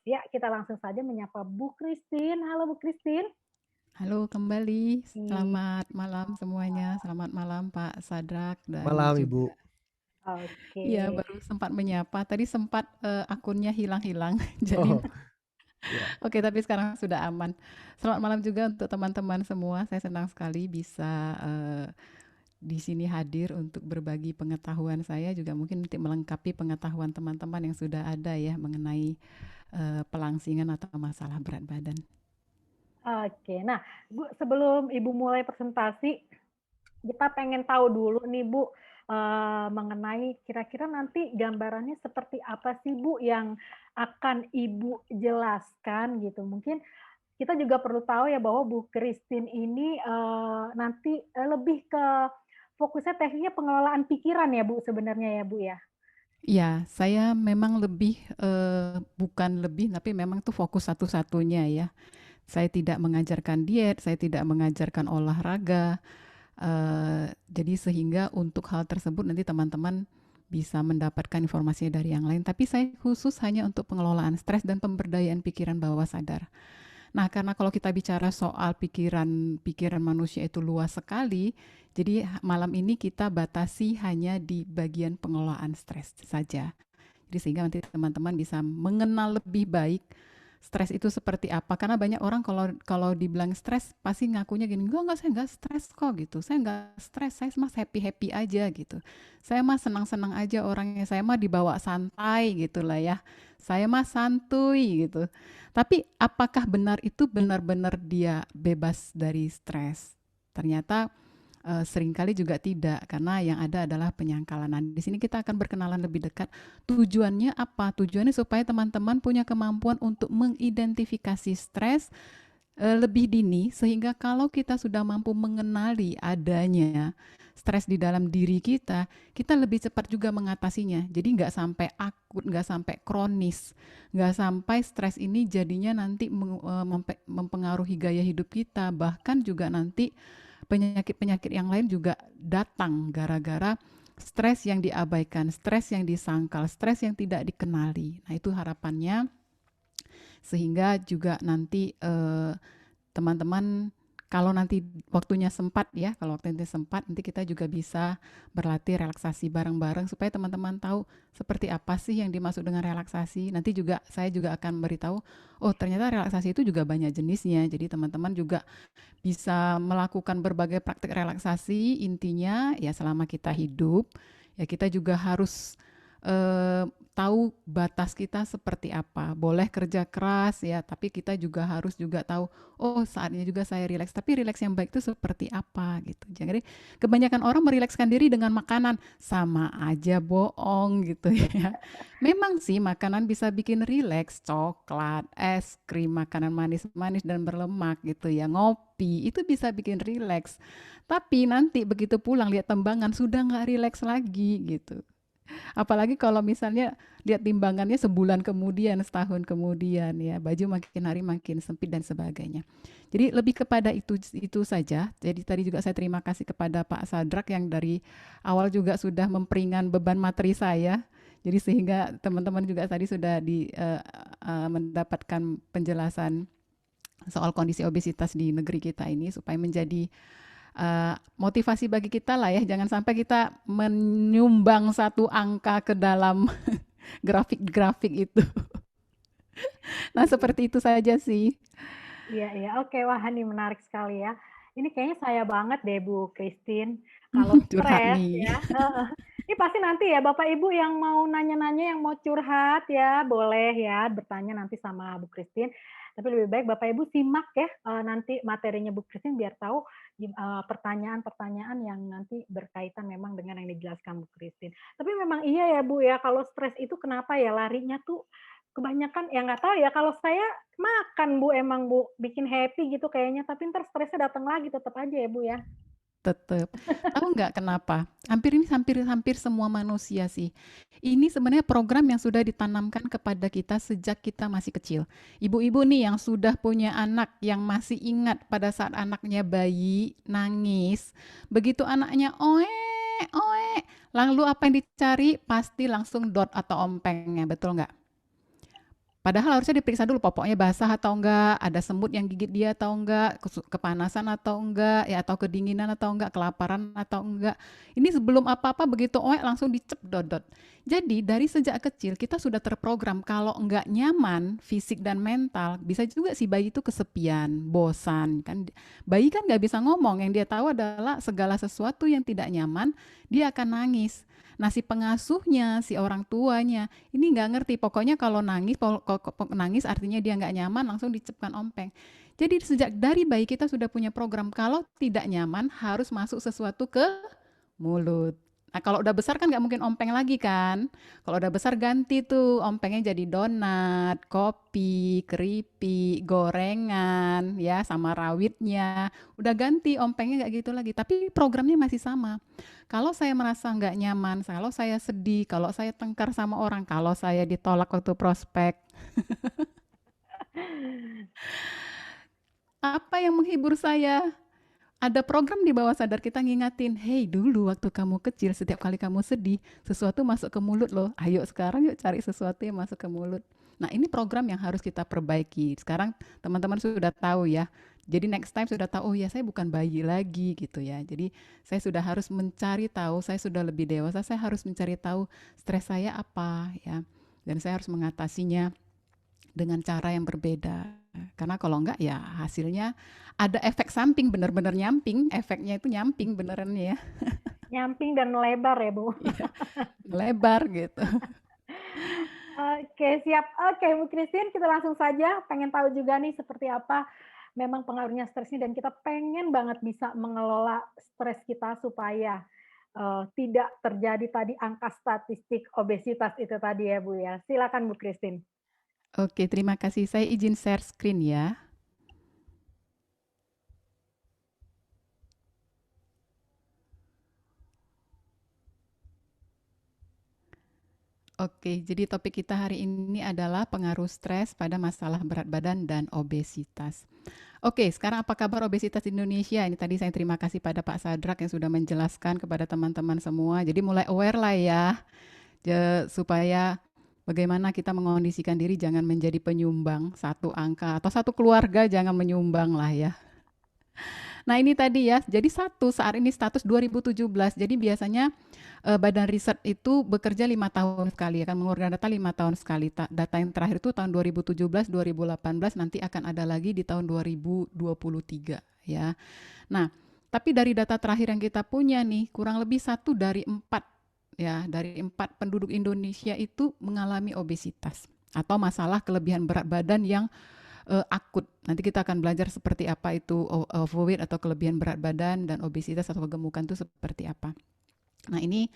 Ya, kita langsung saja menyapa Bu Christine. Halo Bu Christine. Halo kembali, Iya, selamat malam semuanya. Selamat malam Pak Sadrak dan Malam juga Ibu. oke. iya baru sempat menyapa. Tadi sempat akunnya hilang-hilang. Jadi Oh, ya. oke tapi sekarang sudah aman. Selamat malam juga untuk teman-teman semua. Saya senang sekali bisa di sini hadir untuk berbagi pengetahuan saya juga mungkin untuk melengkapi pengetahuan teman-teman yang sudah ada ya mengenai pelangsingan atau masalah berat badan. Oke. Nah, Bu, sebelum Ibu mulai presentasi, kita pengen tahu dulu nih Bu, mengenai kira-kira nanti gambarannya seperti apa sih Bu yang akan Ibu jelaskan gitu. Mungkin kita juga perlu tahu ya bahwa Bu Christine ini, nanti, lebih ke fokusnya tekniknya pengelolaan pikiran ya Bu sebenarnya ya Bu ya? Ya, saya memang lebih, bukan lebih, tapi memang tuh fokus satu-satunya ya. Saya tidak mengajarkan diet, saya tidak mengajarkan olahraga, jadi sehingga untuk hal tersebut nanti teman-teman bisa mendapatkan informasinya dari yang lain. Tapi saya khusus hanya untuk pengelolaan stres dan pemberdayaan pikiran bawah sadar. Nah, karena kalau kita bicara soal pikiran manusia itu luas sekali, jadi malam ini kita batasi hanya di bagian pengelolaan stres saja. Jadi sehingga nanti teman-teman bisa mengenal lebih baik stres itu seperti apa. Karena banyak orang kalau kalau dibilang stres pasti ngakunya gini, enggak saya enggak stres kok gitu. Saya enggak stres, saya mah happy-happy aja gitu. Saya mah senang-senang aja orangnya, saya mah dibawa santai gitu lah ya. Saya mah santuy gitu. Tapi apakah benar itu benar-benar dia bebas dari stres? Ternyata seringkali juga tidak, karena yang ada adalah penyangkalan. Nah, di sini kita akan berkenalan lebih dekat. Tujuannya apa? Tujuannya supaya teman-teman punya kemampuan untuk mengidentifikasi stres lebih dini, sehingga kalau kita sudah mampu mengenali adanya stres di dalam diri kita lebih cepat juga mengatasinya. Jadi nggak sampai akut, nggak sampai kronis, nggak sampai stres ini jadinya nanti mempengaruhi gaya hidup kita, bahkan juga nanti penyakit-penyakit yang lain juga datang gara-gara stres yang diabaikan, stres yang disangkal, stres yang tidak dikenali. Nah, itu harapannya sehingga juga nanti teman-teman kalau nanti waktunya sempat ya, kalau waktunya sempat nanti kita juga bisa berlatih relaksasi bareng-bareng supaya teman-teman tahu seperti apa sih yang dimaksud dengan relaksasi. Nanti juga saya juga akan beritahu, oh ternyata relaksasi itu juga banyak jenisnya. Jadi teman-teman juga bisa melakukan berbagai praktik relaksasi. Intinya ya selama kita hidup ya kita juga harus eh, tahu batas kita seperti apa. Boleh kerja keras ya, tapi kita juga harus juga tahu, oh saatnya juga saya rileks. Tapi rileks yang baik itu seperti apa gitu. Jadi kebanyakan orang merilekskan diri dengan makanan, sama aja bohong gitu ya. Memang sih makanan bisa bikin rileks, coklat, es krim, makanan manis-manis dan berlemak gitu ya, ngopi, itu bisa bikin rileks. Tapi nanti begitu pulang lihat timbangan sudah nggak rileks lagi gitu. Apalagi kalau misalnya lihat timbangannya sebulan kemudian, setahun kemudian ya, baju makin hari makin sempit dan sebagainya. Jadi lebih kepada itu saja. Jadi tadi juga saya terima kasih kepada Pak Sadrak yang dari awal juga sudah memperingan beban materi saya. Jadi sehingga teman-teman juga tadi sudah mendapatkan penjelasan soal kondisi obesitas di negeri kita ini supaya menjadi motivasi bagi kita lah ya, jangan sampai kita menyumbang satu angka ke dalam grafik-grafik itu. Nah, Iya. seperti itu saja sih. Iya iya, oke. Wah, ini menarik sekali ya. Ini kayaknya saya banget deh, Bu Christine, kalau Curhat stres nih. ya heeh. Ini pasti nanti ya Bapak Ibu yang mau nanya-nanya, yang mau curhat ya, boleh ya bertanya nanti sama Bu Christine. Tapi lebih baik Bapak Ibu simak ya, nanti materinya Bu Christine biar tahu pertanyaan-pertanyaan yang nanti berkaitan memang dengan yang dijelaskan Bu Christine. Tapi memang iya ya Bu ya, kalau stres itu kenapa ya larinya tuh kebanyakan ya nggak tahu ya, kalau saya makan Bu, emang Bu, bikin happy gitu kayaknya, tapi entar stresnya datang lagi tetep aja ya Bu ya? Tetap. Tahu nggak kenapa? Hampir hampir semua manusia sih. Ini sebenarnya program yang sudah ditanamkan kepada kita sejak kita masih kecil. Ibu-ibu nih yang sudah punya anak yang masih ingat pada saat anaknya bayi nangis, begitu anaknya oe oe, lalu apa yang dicari? Pasti langsung dot atau ompengnya, betul nggak? Padahal harusnya diperiksa dulu popoknya basah atau enggak, ada semut yang gigit dia atau enggak, kepanasan atau enggak, ya atau kedinginan atau enggak, kelaparan atau enggak. Ini sebelum apa-apa begitu oek langsung dicep dodot. Jadi dari sejak kecil kita sudah terprogram kalau enggak nyaman fisik dan mental, bisa juga si bayi itu kesepian, bosan kan. Bayi kan nggak bisa ngomong, yang dia tahu adalah segala sesuatu yang tidak nyaman, dia akan nangis. Nah si pengasuhnya, si orang tuanya, ini nggak ngerti, pokoknya kalau nangis, nangis artinya dia nggak nyaman, langsung dicepkan ompeng. Jadi sejak dari bayi kita sudah punya program kalau tidak nyaman harus masuk sesuatu ke mulut. Nah kalau udah besar kan nggak mungkin ompeng lagi kan. Kalau udah besar ganti tuh ompengnya jadi donat, kopi, keripik, gorengan, ya sama rawitnya. Udah ganti ompengnya nggak gitu lagi. Tapi programnya masih sama. Kalau saya merasa nggak nyaman, kalau saya sedih, kalau saya tengkar sama orang, kalau saya ditolak waktu prospek, apa yang menghibur saya? Ada program di bawah sadar kita ngingatin, hey dulu waktu kamu kecil setiap kali kamu sedih, sesuatu masuk ke mulut loh. Ayo sekarang yuk cari sesuatu yang masuk ke mulut. Nah ini program yang harus kita perbaiki. Sekarang teman-teman sudah tahu ya. Jadi next time sudah tahu, oh ya saya bukan bayi lagi gitu ya. Jadi saya sudah harus mencari tahu, saya sudah lebih dewasa, saya harus mencari tahu stres saya apa ya. Dan saya harus mengatasinya dengan cara yang berbeda. Karena kalau enggak ya hasilnya ada efek samping, benar-benar nyamping, efeknya itu nyamping beneran ya. Nyamping dan melebar ya Bu. Iya, melebar gitu. Oke, siap. Oke, Bu Christine, kita langsung saja pengen tahu juga nih seperti apa memang pengaruhnya stres ini dan kita pengen banget bisa mengelola stres kita supaya tidak terjadi tadi angka statistik obesitas itu tadi ya Bu ya. Silakan Bu Christine. Oke, terima kasih. Saya izin share screen ya. Oke, jadi topik kita hari ini adalah pengaruh stres pada masalah berat badan dan obesitas. Oke, sekarang apa kabar obesitas di Indonesia? Ini tadi saya terima kasih pada Pak Sadrak yang sudah menjelaskan kepada teman-teman semua. Jadi mulai aware lah ya, supaya bagaimana kita mengondisikan diri jangan menjadi penyumbang satu angka atau satu keluarga jangan menyumbang lah ya. Nah ini tadi ya, jadi saat ini status 2017. Jadi biasanya Badan Riset itu bekerja 5 tahun sekali, akan mengeluarkan data 5 tahun sekali. Data yang terakhir itu tahun 2017, 2018, nanti akan ada lagi di tahun 2023 ya. Nah, tapi dari data terakhir yang kita punya nih, kurang lebih 1 dari 4 ya, dari 4 penduduk Indonesia itu mengalami obesitas atau masalah kelebihan berat badan yang akut. Nanti kita akan belajar seperti apa itu overweight atau kelebihan berat badan dan obesitas atau kegemukan itu seperti apa. Nah ini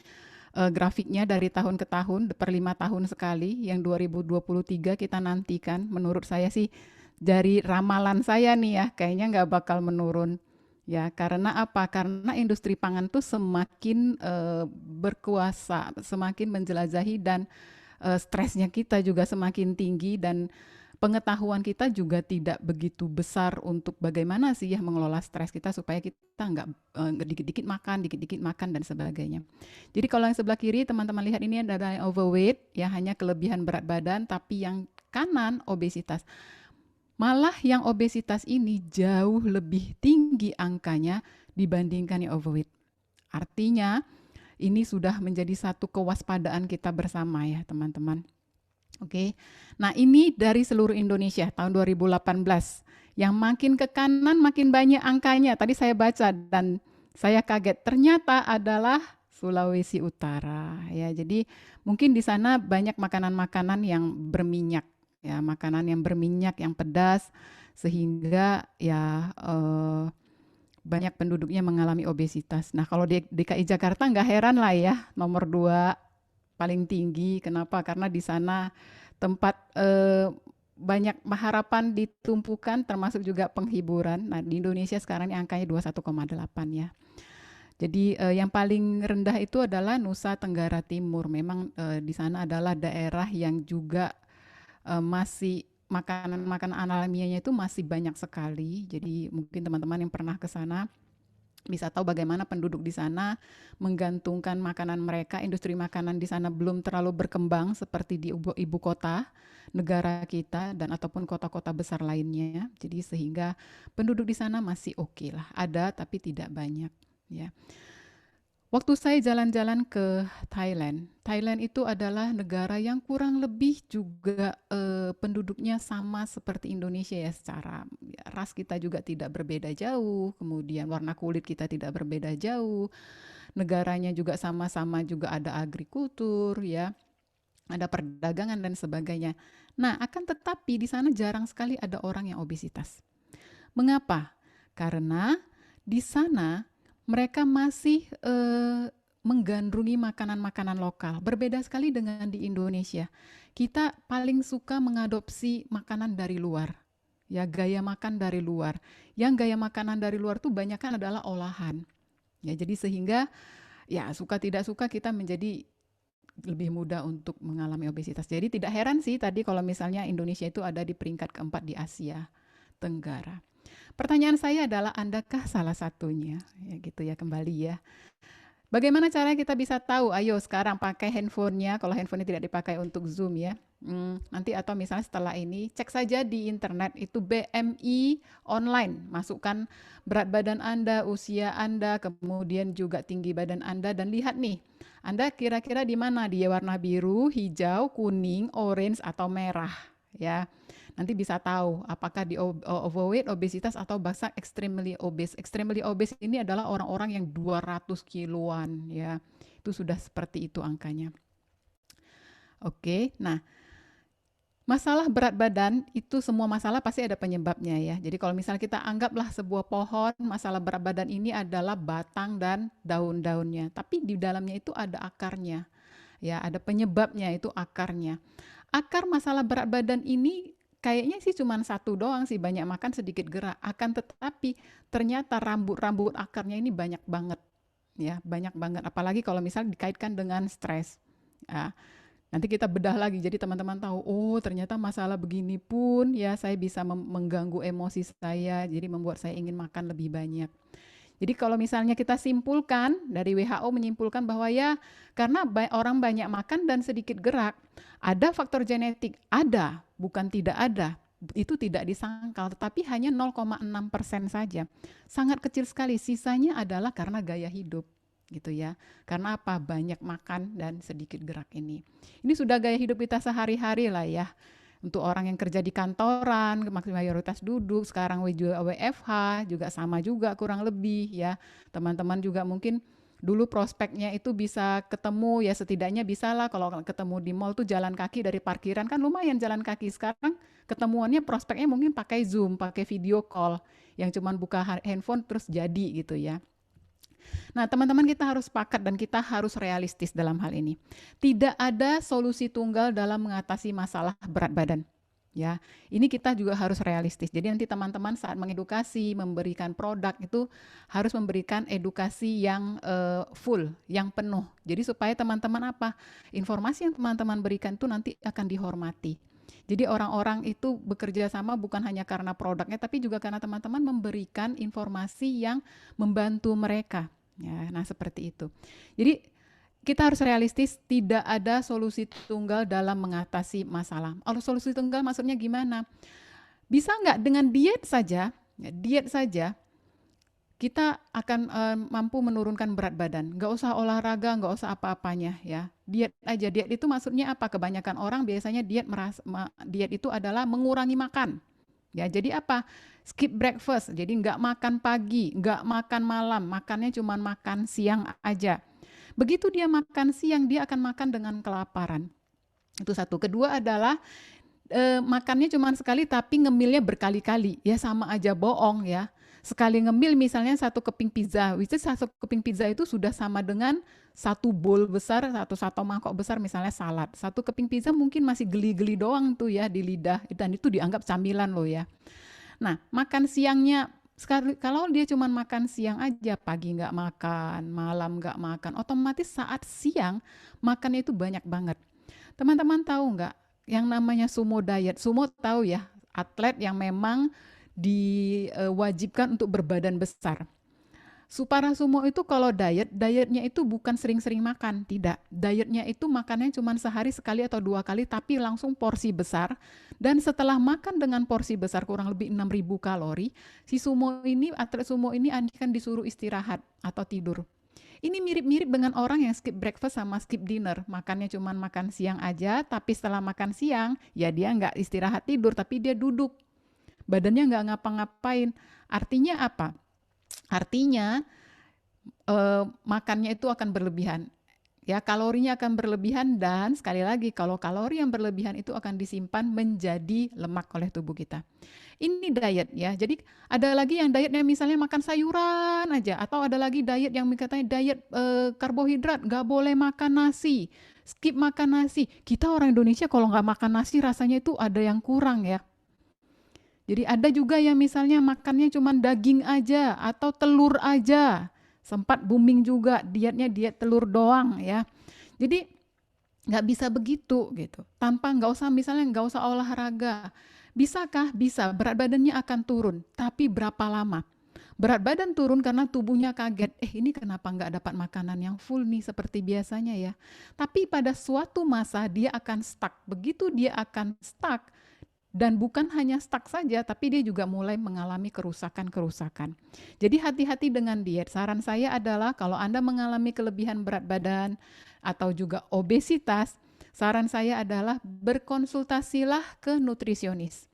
grafiknya dari tahun ke tahun per 5 tahun sekali. Yang 2023 kita nantikan. Menurut saya sih dari ramalan saya nih ya kayaknya nggak bakal menurun. Ya karena apa? Karena industri pangan tuh semakin berkuasa, semakin menjelajahi dan stresnya kita juga semakin tinggi dan pengetahuan kita juga tidak begitu besar untuk bagaimana sih ya mengelola stres kita supaya kita nggak dikit-dikit makan dan sebagainya. Jadi kalau yang sebelah kiri teman-teman lihat ini adalah overweight ya hanya kelebihan berat badan, tapi yang kanan obesitas. Malah yang obesitas ini jauh lebih tinggi angkanya dibandingkan yang overweight. Artinya ini sudah menjadi satu kewaspadaan kita bersama ya teman-teman. Oke. Nah, ini dari seluruh Indonesia tahun 2018. Yang makin ke kanan makin banyak angkanya. Tadi saya baca dan saya kaget. Ternyata adalah Sulawesi Utara ya. Jadi mungkin di sana banyak makanan-makanan yang berminyak ya, makanan yang berminyak, yang pedas sehingga ya banyak penduduknya mengalami obesitas. Nah, kalau di DKI Jakarta nggak heran lah ya, nomor 2 paling tinggi. Kenapa? Karena di sana tempat banyak harapan ditumpukan termasuk juga penghiburan. Nah, di Indonesia sekarang ini angkanya 21,8 ya. Jadi yang paling rendah itu adalah Nusa Tenggara Timur. Memang di sana adalah daerah yang juga masih makanan-makanan alamiahnya itu masih banyak sekali. Jadi mungkin teman-teman yang pernah ke sana bisa tahu bagaimana penduduk di sana menggantungkan makanan mereka. Industri makanan di sana belum terlalu berkembang seperti di ibu kota negara kita dan ataupun kota-kota besar lainnya. Jadi sehingga penduduk di sana masih oke lah, ada tapi tidak banyak ya. Waktu saya jalan-jalan ke Thailand, Thailand itu adalah negara yang kurang lebih juga penduduknya sama seperti Indonesia ya, secara ya, ras kita juga tidak berbeda jauh, kemudian warna kulit kita tidak berbeda jauh, negaranya juga sama-sama juga ada agrikultur ya, ada perdagangan dan sebagainya. Nah, akan tetapi di sana jarang sekali ada orang yang obesitas. Mengapa? Karena di sana mereka masih menggandrungi makanan-makanan lokal. Berbeda sekali dengan di Indonesia. Kita paling suka mengadopsi makanan dari luar. Ya, gaya makan dari luar. Yang gaya makanan dari luar tuh banyak kan adalah olahan. Ya, jadi sehingga ya suka tidak suka kita menjadi lebih mudah untuk mengalami obesitas. Jadi tidak heran sih tadi kalau misalnya Indonesia itu ada di peringkat keempat di Asia Tenggara. Pertanyaan saya adalah, Andakah salah satunya? Ya gitu ya, kembali ya. Bagaimana caranya kita bisa tahu? Ayo sekarang pakai handphonenya, kalau handphonenya tidak dipakai untuk Zoom ya. Nanti atau misalnya setelah ini, cek saja di internet, itu BMI online. Masukkan berat badan Anda, usia Anda, kemudian juga tinggi badan Anda, dan lihat nih, Anda kira-kira di mana? Dia warna biru, hijau, kuning, orange, atau merah ya. Nanti bisa tahu apakah di overweight, obesitas, atau bahkan extremely obese. Extremely obese ini adalah orang-orang yang 200 kiloan ya. Itu sudah seperti itu angkanya. Oke, nah masalah berat badan itu semua masalah pasti ada penyebabnya ya. Jadi kalau misalnya kita anggaplah sebuah pohon, masalah berat badan ini adalah batang dan daun-daunnya. Tapi di dalamnya itu ada akarnya. Ya, ada penyebabnya, itu akarnya. Akar masalah berat badan ini kayaknya sih cuma satu doang sih, banyak makan sedikit gerak. Akan tetapi ternyata rambut-rambut akarnya ini banyak banget. Ya, banyak banget. Apalagi kalau misalnya dikaitkan dengan stres. Ya, nanti kita bedah lagi. Jadi teman-teman tahu, oh ternyata masalah begini pun ya saya bisa mengganggu emosi saya. Jadi membuat saya ingin makan lebih banyak. Jadi kalau misalnya kita simpulkan, dari WHO menyimpulkan bahwa ya karena orang banyak makan dan sedikit gerak, ada faktor genetik, ada, bukan tidak ada. Itu tidak disangkal, tetapi hanya 0,6% saja. Sangat kecil sekali, sisanya adalah karena gaya hidup. Gitu ya. Karena apa? Banyak makan dan sedikit gerak ini. Ini sudah gaya hidup kita sehari-hari lah ya. Untuk orang yang kerja di kantoran, mayoritas duduk, sekarang juga WFH, juga sama juga kurang lebih ya. Teman-teman juga mungkin dulu prospeknya itu bisa ketemu, ya setidaknya bisa lah kalau ketemu di mall tuh jalan kaki dari parkiran kan lumayan jalan kaki. Sekarang ketemuannya prospeknya mungkin pakai Zoom, pakai video call, yang cuman buka handphone terus jadi gitu ya. Nah, teman-teman kita harus sepakat dan kita harus realistis dalam hal ini. Tidak ada solusi tunggal dalam mengatasi masalah berat badan. Ya, ini kita juga harus realistis. Jadi nanti teman-teman saat mengedukasi, memberikan produk itu harus memberikan edukasi yang full, yang penuh. Jadi supaya teman-teman apa? Informasi yang teman-teman berikan itu nanti akan dihormati. Jadi orang-orang itu bekerja sama bukan hanya karena produknya, tapi juga karena teman-teman memberikan informasi yang membantu mereka. Ya, nah seperti itu. Jadi kita harus realistis, tidak ada solusi tunggal dalam mengatasi masalah. Kalau solusi tunggal maksudnya gimana? Bisa nggak dengan diet saja, ya, diet saja, kita akan mampu menurunkan berat badan. Nggak usah olahraga, nggak usah apa-apanya ya. Diet aja. Diet itu maksudnya apa? Kebanyakan orang biasanya diet itu adalah mengurangi makan. Ya, jadi apa? Skip breakfast. Jadi nggak makan pagi, nggak makan malam, makannya cuma makan siang aja. Begitu dia makan siang, dia akan makan dengan kelaparan. Itu satu. Kedua adalah makannya cuma sekali tapi ngemilnya berkali-kali. Ya sama aja bohong ya. Sekali ngemil misalnya satu keping pizza, which is satu keping pizza itu sudah sama dengan satu bowl besar, satu mangkok besar misalnya salad. Satu keping pizza mungkin masih geli-geli doang tuh ya di lidah, dan itu dianggap camilan loh ya. Nah, makan siangnya, kalau dia cuma makan siang aja, pagi nggak makan, malam nggak makan, otomatis saat siang makannya itu banyak banget. Teman-teman tahu nggak yang namanya sumo diet? Sumo tahu ya, atlet yang memang diwajibkan untuk berbadan besar. Para sumo itu kalau dietnya itu bukan sering-sering makan, tidak. Dietnya itu makannya cuma sehari sekali atau 2 kali, tapi langsung porsi besar. Dan setelah makan dengan porsi besar kurang lebih 6.000 kalori, si sumo ini, atlet sumo ini akan disuruh istirahat atau tidur. Ini mirip-mirip dengan orang yang skip breakfast sama skip dinner. Makannya cuma makan siang aja, tapi setelah makan siang, ya dia nggak istirahat tidur, tapi dia duduk. Badannya nggak ngapa-ngapain. Artinya apa? Artinya makannya itu akan berlebihan. Ya, kalorinya akan berlebihan dan sekali lagi kalau kalori yang berlebihan itu akan disimpan menjadi lemak oleh tubuh kita. Ini diet ya. Jadi ada lagi yang dietnya misalnya makan sayuran aja atau ada lagi diet yang katanya diet karbohidrat, nggak boleh makan nasi, skip makan nasi. Kita orang Indonesia kalau nggak makan nasi rasanya itu ada yang kurang ya. Jadi ada juga yang misalnya makannya cuma daging aja atau telur aja. Sempat booming juga dietnya diet telur doang ya. Jadi nggak bisa begitu gitu. Tanpa nggak usah misalnya nggak usah olahraga. Bisakah? Bisa. Berat badannya akan turun. Tapi berapa lama? Berat badan turun karena tubuhnya kaget. Ini kenapa nggak dapat makanan yang full nih seperti biasanya ya. Tapi pada suatu masa dia akan stuck. Begitu dia akan stuck, dan bukan hanya stuck saja, tapi dia juga mulai mengalami kerusakan-kerusakan. Jadi hati-hati dengan diet. Saran saya adalah kalau Anda mengalami kelebihan berat badan atau juga obesitas, saran saya adalah berkonsultasilah ke nutrisionis.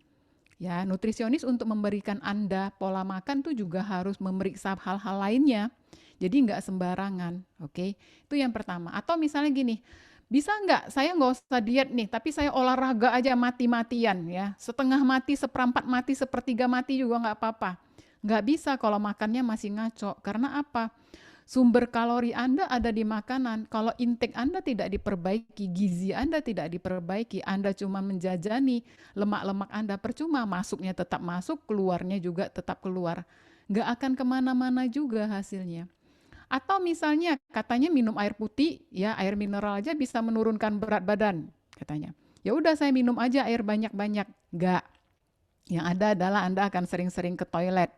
Ya, nutrisionis untuk memberikan Anda pola makan tuh juga harus memeriksa hal-hal lainnya. Jadi nggak sembarangan, oke? Itu yang pertama. Atau misalnya gini, bisa nggak saya nggak usah diet nih, tapi saya olahraga aja mati-matian ya. Setengah mati, seperempat mati, sepertiga mati juga nggak apa-apa. Nggak bisa kalau makannya masih ngaco. Karena apa? Sumber kalori Anda ada di makanan. Kalau intake Anda tidak diperbaiki, gizi Anda tidak diperbaiki, Anda cuma menjajani lemak-lemak Anda, percuma, masuknya tetap masuk, keluarnya juga tetap keluar. Nggak akan kemana-mana juga hasilnya. Atau misalnya katanya minum air putih, ya air mineral aja bisa menurunkan berat badan, katanya. Ya udah saya minum aja air banyak-banyak. Enggak. Yang ada adalah Anda akan sering-sering ke toilet.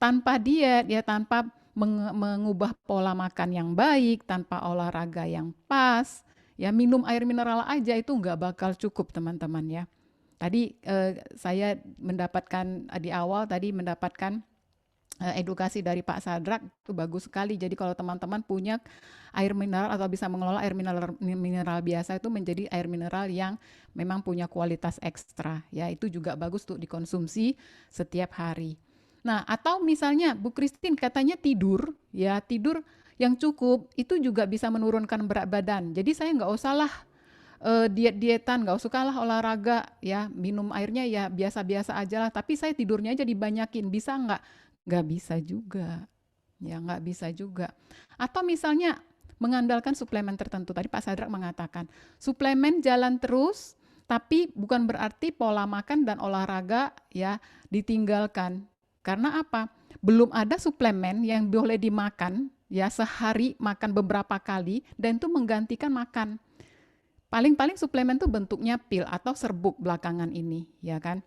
Tanpa diet, ya tanpa mengubah pola makan yang baik, tanpa olahraga yang pas, ya minum air mineral aja itu nggak bakal cukup teman-teman ya. Tadi saya mendapatkan di awal tadi mendapatkan edukasi dari Pak Sadrak itu bagus sekali. Jadi kalau teman-teman punya air mineral atau bisa mengelola air mineral biasa itu menjadi air mineral yang memang punya kualitas ekstra ya, itu juga bagus untuk dikonsumsi setiap hari. Nah, atau misalnya Bu Christine katanya tidur yang cukup itu juga bisa menurunkan berat badan. Jadi saya nggak usah lah diet-dietan, nggak usah kalah olahraga ya, minum airnya ya biasa-biasa aja lah, tapi saya tidurnya aja dibanyakin, bisa nggak? Nggak bisa juga, ya nggak bisa juga. Atau misalnya mengandalkan suplemen tertentu. Tadi Pak Sadrak mengatakan, suplemen jalan terus, tapi bukan berarti pola makan dan olahraga ya ditinggalkan. Karena apa? Belum ada suplemen yang boleh dimakan, ya sehari makan beberapa kali, dan itu menggantikan makan. Paling-paling suplemen itu bentuknya pil atau serbuk belakangan ini, ya kan?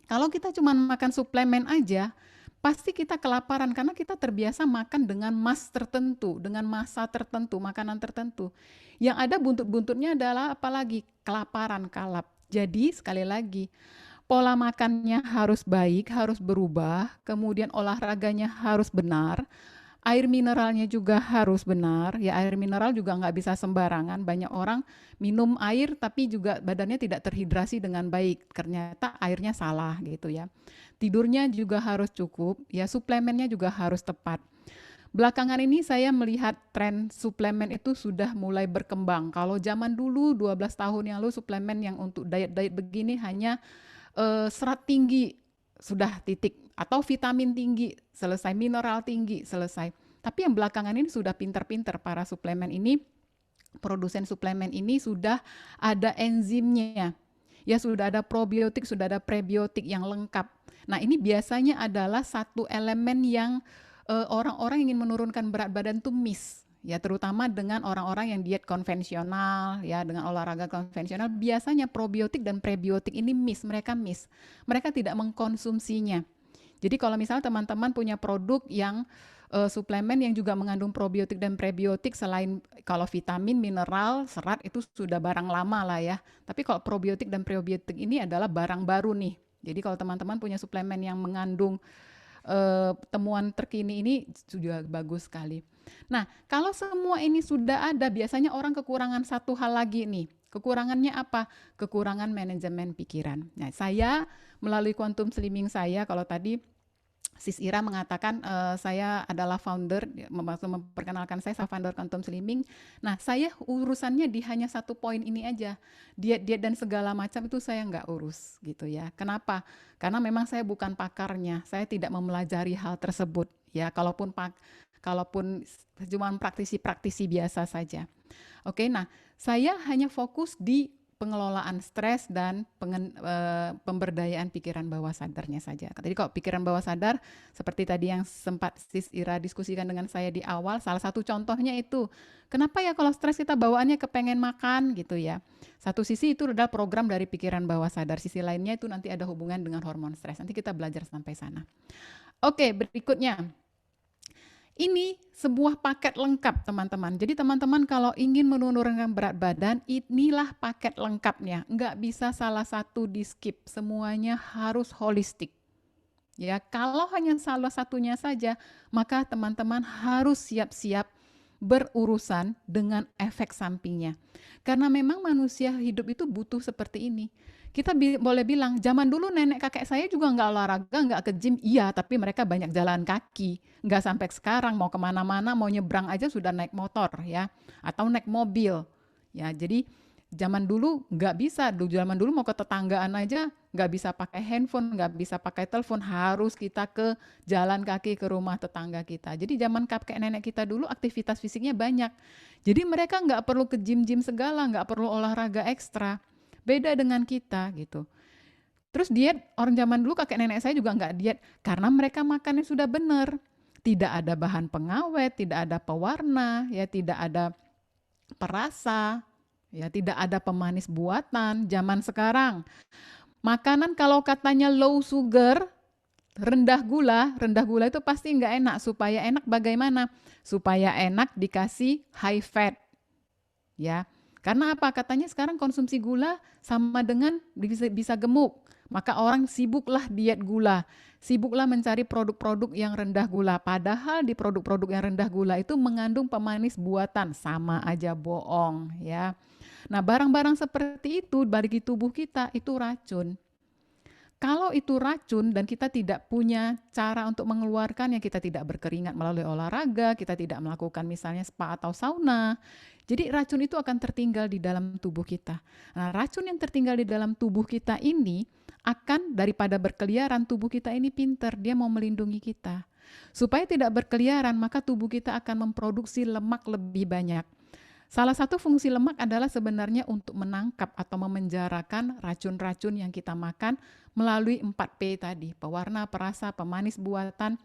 Kalau kita cuma makan suplemen aja, pasti kita kelaparan karena kita terbiasa makan dengan tertentu, dengan masa tertentu, makanan tertentu. Yang ada buntut-buntutnya adalah apalagi kelaparan, kalap. Jadi sekali lagi, pola makannya harus baik, harus berubah, kemudian olahraganya harus benar, air mineralnya juga harus benar. Ya air mineral juga nggak bisa sembarangan. Banyak orang minum air tapi juga badannya tidak terhidrasi dengan baik. Ternyata airnya salah gitu ya. Tidurnya juga harus cukup, ya suplemennya juga harus tepat. Belakangan ini saya melihat tren suplemen itu sudah mulai berkembang. Kalau zaman dulu 12 tahun yang lalu suplemen yang untuk diet-diet begini hanya serat tinggi, sudah titik. Atau vitamin tinggi, selesai, mineral tinggi, selesai. Tapi yang belakangan ini sudah pinter-pinter para suplemen ini, produsen suplemen ini sudah ada enzimnya. Ya sudah ada probiotik, sudah ada prebiotik yang lengkap. Nah ini biasanya adalah satu elemen yang orang-orang ingin menurunkan berat badan tuh miss. Ya terutama dengan orang-orang yang diet konvensional, ya dengan olahraga konvensional, biasanya probiotik dan prebiotik ini miss, mereka tidak mengkonsumsinya. Jadi kalau misalnya teman-teman punya produk yang suplemen yang juga mengandung probiotik dan prebiotik, selain kalau vitamin, mineral, serat itu sudah barang lama lah ya. Tapi kalau probiotik dan prebiotik ini adalah barang baru nih. Jadi kalau teman-teman punya suplemen yang mengandung temuan terkini ini sudah bagus sekali. Nah, kalau semua ini sudah ada, biasanya orang kekurangan satu hal lagi nih. Kekurangannya apa? Kekurangan manajemen pikiran. Nah, saya melalui quantum slimming saya, kalau tadi Sis Ira mengatakan saya adalah founder, memperkenalkan saya founder Quantum Slimming. Nah, saya urusannya di hanya satu poin ini aja. Diet-diet dan segala macam itu saya nggak urus gitu ya. Kenapa? Karena memang saya bukan pakarnya. Saya tidak mempelajari hal tersebut ya. Kalaupun cuma praktisi-praktisi biasa saja. Oke, nah saya hanya fokus di pengelolaan stres dan pemberdayaan pikiran bawah sadarnya saja. Jadi kalau pikiran bawah sadar, seperti tadi yang sempat Sis Ira diskusikan dengan saya di awal, salah satu contohnya itu, kenapa ya kalau stres kita bawaannya kepengen makan gitu ya. Satu sisi itu adalah program dari pikiran bawah sadar, sisi lainnya itu nanti ada hubungan dengan hormon stres. Nanti kita belajar sampai sana. Oke, berikutnya. Ini sebuah paket lengkap teman-teman. Jadi teman-teman kalau ingin menurunkan berat badan, inilah paket lengkapnya. Nggak bisa salah satu di skip, semuanya harus holistik. Ya, kalau hanya salah satunya saja, maka teman-teman harus siap-siap berurusan dengan efek sampingnya. Karena memang manusia hidup itu butuh seperti ini. Kita boleh bilang, zaman dulu nenek kakek saya juga nggak olahraga, nggak ke gym, iya, tapi mereka banyak jalan kaki. Nggak sampai sekarang, mau kemana-mana, mau nyebrang aja sudah naik motor ya, atau naik mobil. Ya, jadi zaman dulu nggak bisa, zaman dulu mau ke tetanggaan aja nggak bisa pakai handphone, nggak bisa pakai telepon, harus kita ke jalan kaki ke rumah tetangga kita. Jadi zaman kakek nenek kita dulu aktivitas fisiknya banyak. Jadi mereka nggak perlu ke gym-gym segala, nggak perlu olahraga ekstra. Beda dengan kita gitu. Terus diet, orang zaman dulu kakek nenek saya juga nggak diet karena mereka makannya sudah benar. Tidak ada bahan pengawet, tidak ada pewarna, ya tidak ada perasa, ya tidak ada pemanis buatan. Zaman sekarang makanan kalau katanya low sugar, rendah gula itu pasti nggak enak. Supaya enak bagaimana? Supaya enak dikasih high fat, ya. Karena apa? Katanya sekarang konsumsi gula sama dengan bisa gemuk. Maka orang sibuklah diet gula, sibuklah mencari produk-produk yang rendah gula. Padahal di produk-produk yang rendah gula itu mengandung pemanis buatan, sama aja bohong ya. Nah, barang-barang seperti itu bagi tubuh kita itu racun. Kalau itu racun dan kita tidak punya cara untuk mengeluarkannya, kita tidak berkeringat melalui olahraga, kita tidak melakukan misalnya spa atau sauna, jadi racun itu akan tertinggal di dalam tubuh kita. Nah, racun yang tertinggal di dalam tubuh kita ini akan daripada berkeliaran, tubuh kita ini pinter, dia mau melindungi kita. Supaya tidak berkeliaran, maka tubuh kita akan memproduksi lemak lebih banyak. Salah satu fungsi lemak adalah sebenarnya untuk menangkap atau memenjarakan racun-racun yang kita makan melalui 4P tadi, pewarna, perasa, pemanis buatan,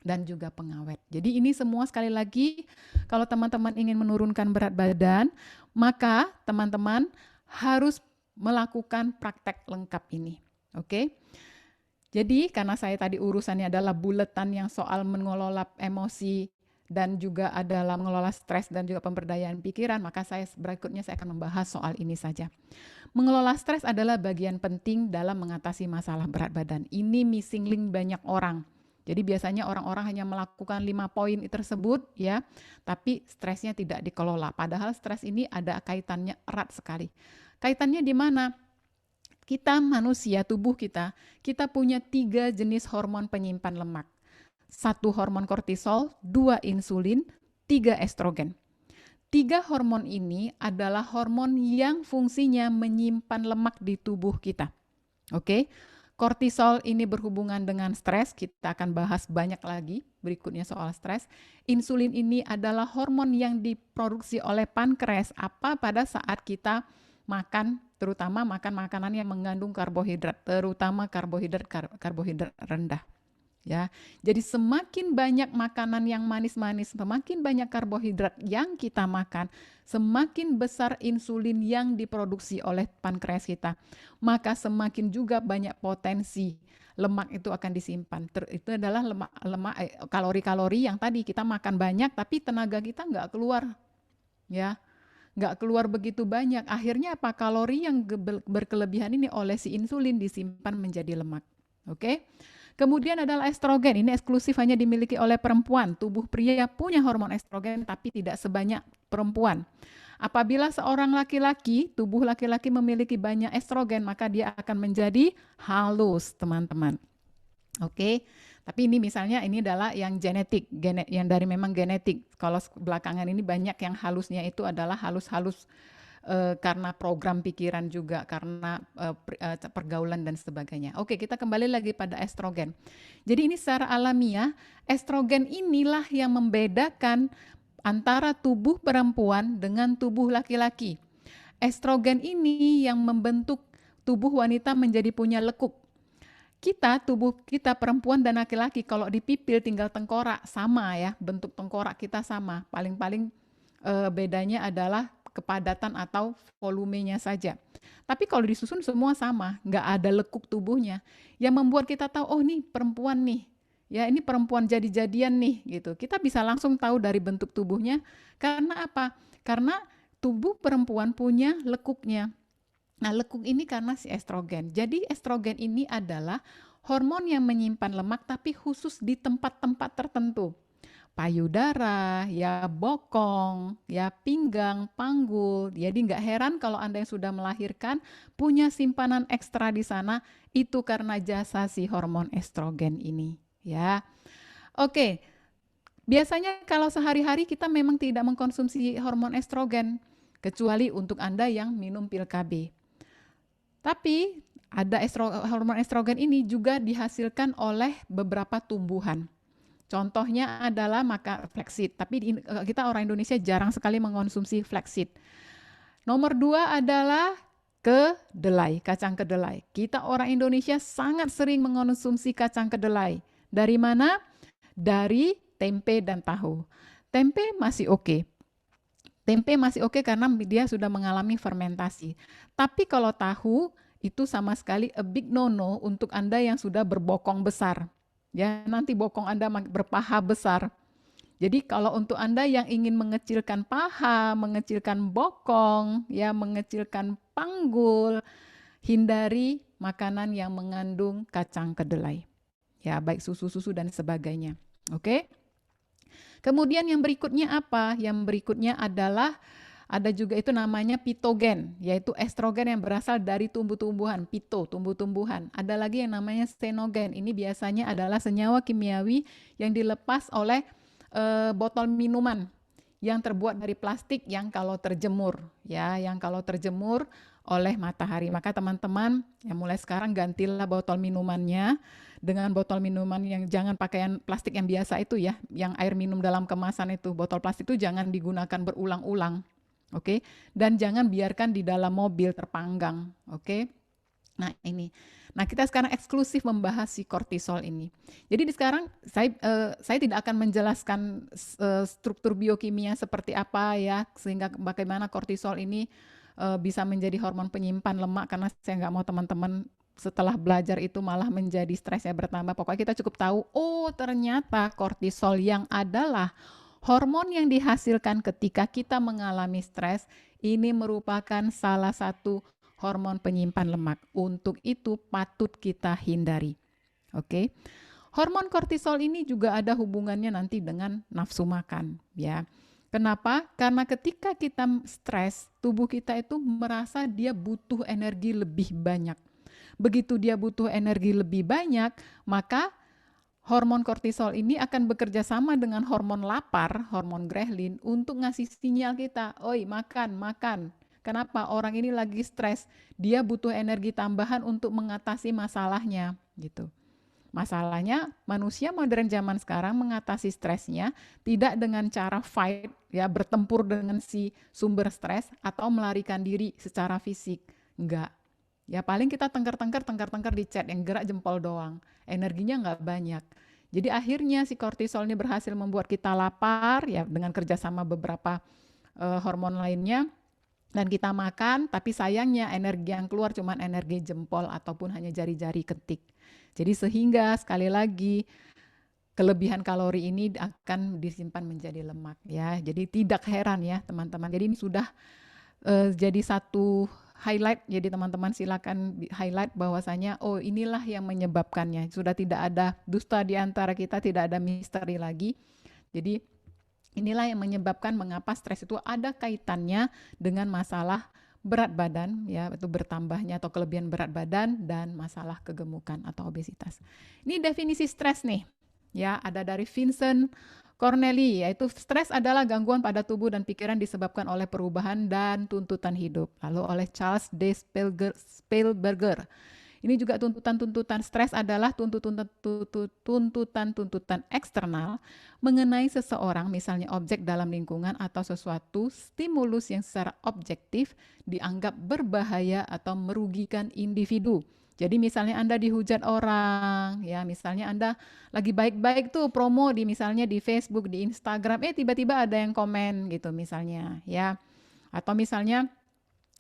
dan juga pengawet. Jadi ini semua sekali lagi, kalau teman-teman ingin menurunkan berat badan, maka teman-teman harus melakukan praktek lengkap ini. Oke? Jadi karena saya tadi urusannya adalah buletan yang soal mengelola emosi, dan juga adalah mengelola stres dan juga pemberdayaan pikiran, maka berikutnya saya akan membahas soal ini saja. Mengelola stres adalah bagian penting dalam mengatasi masalah berat badan. Ini missing link banyak orang. Jadi biasanya orang-orang hanya melakukan 5 poin tersebut ya, tapi stresnya tidak dikelola. Padahal stres ini ada kaitannya erat sekali. Kaitannya di mana? Kita manusia, tubuh kita punya 3 jenis hormon penyimpan lemak. 1 hormon kortisol, 2 insulin, 3 estrogen. 3 hormon ini adalah hormon yang fungsinya menyimpan lemak di tubuh kita. Oke, kortisol ini berhubungan dengan stres, kita akan bahas banyak lagi berikutnya soal stres. Insulin ini adalah hormon yang diproduksi oleh pankreas pada saat kita makan, terutama makan makanan yang mengandung karbohidrat, terutama karbohidrat rendah. ya. Jadi semakin banyak makanan yang manis-manis, semakin banyak karbohidrat yang kita makan, semakin besar insulin yang diproduksi oleh pankreas kita. Maka semakin juga banyak potensi lemak itu akan disimpan. Itu adalah kalori-kalori yang tadi kita makan banyak tapi tenaga kita nggak keluar, ya. Nggak keluar begitu banyak. Akhirnya apa? Kalori yang berkelebihan ini oleh si insulin disimpan menjadi lemak. Oke? Kemudian adalah estrogen. Ini eksklusif hanya dimiliki oleh perempuan. Tubuh pria punya hormon estrogen tapi tidak sebanyak perempuan. Apabila seorang laki-laki, tubuh laki-laki memiliki banyak estrogen, maka dia akan menjadi halus, teman-teman. Oke, tapi ini misalnya ini adalah yang genetik, yang dari memang genetik. Kalau belakangan ini banyak yang halusnya itu adalah halus-halus karena program pikiran juga, karena pergaulan dan sebagainya. Oke, kita kembali lagi pada estrogen. Jadi ini secara alamiah, estrogen inilah yang membedakan antara tubuh perempuan dengan tubuh laki-laki. Estrogen ini yang membentuk tubuh wanita menjadi punya lekuk. Tubuh kita perempuan dan laki-laki kalau dipipil tinggal tengkorak sama ya, bentuk tengkorak kita sama. Paling-paling bedanya adalah kepadatan atau volumenya saja. Tapi kalau disusun semua sama, nggak ada lekuk tubuhnya. Yang membuat kita tahu, oh nih perempuan nih, ya ini perempuan jadi-jadian nih gitu. Kita bisa langsung tahu dari bentuk tubuhnya. Karena apa? Karena tubuh perempuan punya lekuknya. Nah, lekuk ini karena si estrogen. Jadi estrogen ini adalah hormon yang menyimpan lemak tapi khusus di tempat-tempat tertentu. Payudara, ya bokong, ya pinggang, panggul. Jadi nggak heran kalau Anda yang sudah melahirkan punya simpanan ekstra di sana, itu karena jasa si hormon estrogen ini. Ya, oke. Biasanya kalau sehari-hari kita memang tidak mengkonsumsi hormon estrogen, kecuali untuk Anda yang minum pil KB. Tapi ada hormon estrogen ini juga dihasilkan oleh beberapa tumbuhan. Contohnya adalah flaxseed, tapi kita orang Indonesia jarang sekali mengonsumsi flaxseed. Nomor 2 adalah kedelai, kacang kedelai. Kita orang Indonesia sangat sering mengonsumsi kacang kedelai. Dari mana? Dari tempe dan tahu. Tempe masih oke. Tempe masih oke karena dia sudah mengalami fermentasi. Tapi kalau tahu itu sama sekali a big no-no untuk Anda yang sudah berbokong besar. Ya, nanti bokong Anda berpaha besar. Jadi kalau untuk Anda yang ingin mengecilkan paha, mengecilkan bokong, ya mengecilkan panggul, hindari makanan yang mengandung kacang kedelai. Ya, baik susu-susu dan sebagainya. Oke? Kemudian yang berikutnya apa? Yang berikutnya adalah ada juga itu namanya pitogen, yaitu estrogen yang berasal dari tumbuh-tumbuhan, tumbuh-tumbuhan. Ada lagi yang namanya stenogen. Ini biasanya adalah senyawa kimiawi yang dilepas oleh botol minuman yang terbuat dari plastik yang kalau terjemur, ya, yang kalau terjemur oleh matahari. Maka teman-teman, ya mulai sekarang gantilah botol minumannya dengan botol minuman yang jangan pakai yang plastik yang biasa itu ya, yang air minum dalam kemasan itu. Botol plastik itu jangan digunakan berulang-ulang. Oke? Dan jangan biarkan di dalam mobil terpanggang, oke? Nah, ini. Nah, kita sekarang eksklusif membahas si kortisol ini. Jadi sekarang saya tidak akan menjelaskan struktur biokimia seperti apa ya, sehingga bagaimana kortisol ini bisa menjadi hormon penyimpan lemak, karena saya nggak mau teman-teman setelah belajar itu malah menjadi stresnya bertambah. Pokoknya kita cukup tahu, oh ternyata kortisol yang adalah hormon yang dihasilkan ketika kita mengalami stres ini merupakan salah satu hormon penyimpan lemak. Untuk itu patut kita hindari. Oke. Hormon kortisol ini juga ada hubungannya nanti dengan nafsu makan, ya. Kenapa? Karena ketika kita stres, tubuh kita itu merasa dia butuh energi lebih banyak. Begitu dia butuh energi lebih banyak, maka hormon kortisol ini akan bekerja sama dengan hormon lapar, hormon ghrelin, untuk ngasih sinyal kita, oi makan, makan. Kenapa? Orang ini lagi stres, dia butuh energi tambahan untuk mengatasi masalahnya, gitu. Masalahnya manusia modern zaman sekarang mengatasi stresnya tidak dengan cara fight, ya bertempur dengan si sumber stres atau melarikan diri secara fisik, enggak. Ya paling kita tengkar-tengkar di chat yang gerak jempol doang, energinya nggak banyak. Jadi akhirnya si kortisol ini berhasil membuat kita lapar ya dengan kerjasama beberapa hormon lainnya, dan kita makan, tapi sayangnya energi yang keluar cuma energi jempol ataupun hanya jari-jari ketik. Jadi sehingga sekali lagi kelebihan kalori ini akan disimpan menjadi lemak ya. Jadi tidak heran ya teman-teman. Jadi ini sudah jadi satu highlight. Jadi teman-teman silakan highlight bahwasanya oh inilah yang menyebabkannya. Sudah tidak ada dusta di antara kita, tidak ada misteri lagi. Jadi inilah yang menyebabkan mengapa stres itu ada kaitannya dengan masalah berat badan, ya, itu bertambahnya atau kelebihan berat badan dan masalah kegemukan atau obesitas. Ini definisi stres nih, ya, ada dari Vincent Corneli, yaitu stres adalah gangguan pada tubuh dan pikiran disebabkan oleh perubahan dan tuntutan hidup. Lalu oleh Charles D. Spielberger. Ini juga tuntutan-tuntutan stres adalah tuntutan-tuntutan eksternal mengenai seseorang, misalnya objek dalam lingkungan atau sesuatu stimulus yang secara objektif dianggap berbahaya atau merugikan individu. Jadi misalnya Anda dihujat orang, ya misalnya Anda lagi baik-baik tuh promo di misalnya di Facebook, di Instagram, tiba-tiba ada yang komen gitu misalnya, ya. Atau misalnya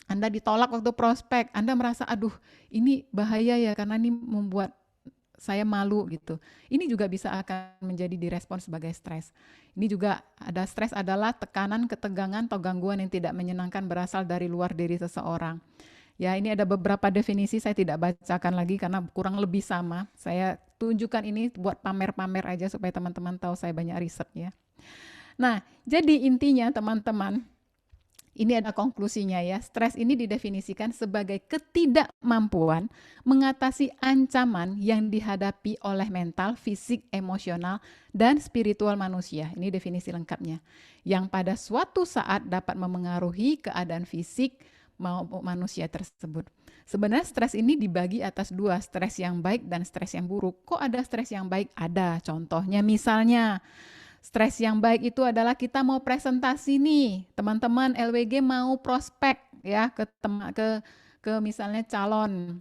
Anda ditolak waktu prospek, Anda merasa aduh ini bahaya ya karena ini membuat saya malu gitu. Ini juga bisa akan menjadi direspon sebagai stres. Ini juga ada stres adalah tekanan, ketegangan atau gangguan yang tidak menyenangkan berasal dari luar diri seseorang. Ya, ini ada beberapa definisi, saya tidak bacakan lagi karena kurang lebih sama. Saya tunjukkan ini buat pamer-pamer aja supaya teman-teman tahu saya banyak riset ya. Nah, jadi intinya teman-teman, ini ada konklusinya ya, stres ini didefinisikan sebagai ketidakmampuan mengatasi ancaman yang dihadapi oleh mental, fisik, emosional, dan spiritual manusia. Ini definisi lengkapnya. Yang pada suatu saat dapat memengaruhi keadaan fisik maupun manusia tersebut. Sebenarnya stres ini dibagi atas dua, stres yang baik dan stres yang buruk. Kok ada stres yang baik? Ada, contohnya misalnya, stres yang baik itu adalah kita mau presentasi nih, teman-teman LWG mau prospek ya ke misalnya calon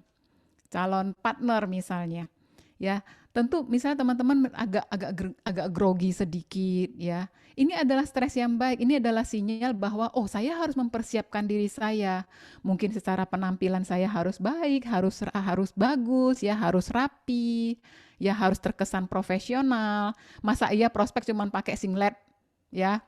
partner misalnya. Ya, tentu misalnya teman-teman agak grogi sedikit ya. Ini adalah stres yang baik. Ini adalah sinyal bahwa oh saya harus mempersiapkan diri saya. Mungkin secara penampilan saya harus baik, harus bagus ya, harus rapi, ya harus terkesan profesional. Masa iya prospek cuma pakai singlet ya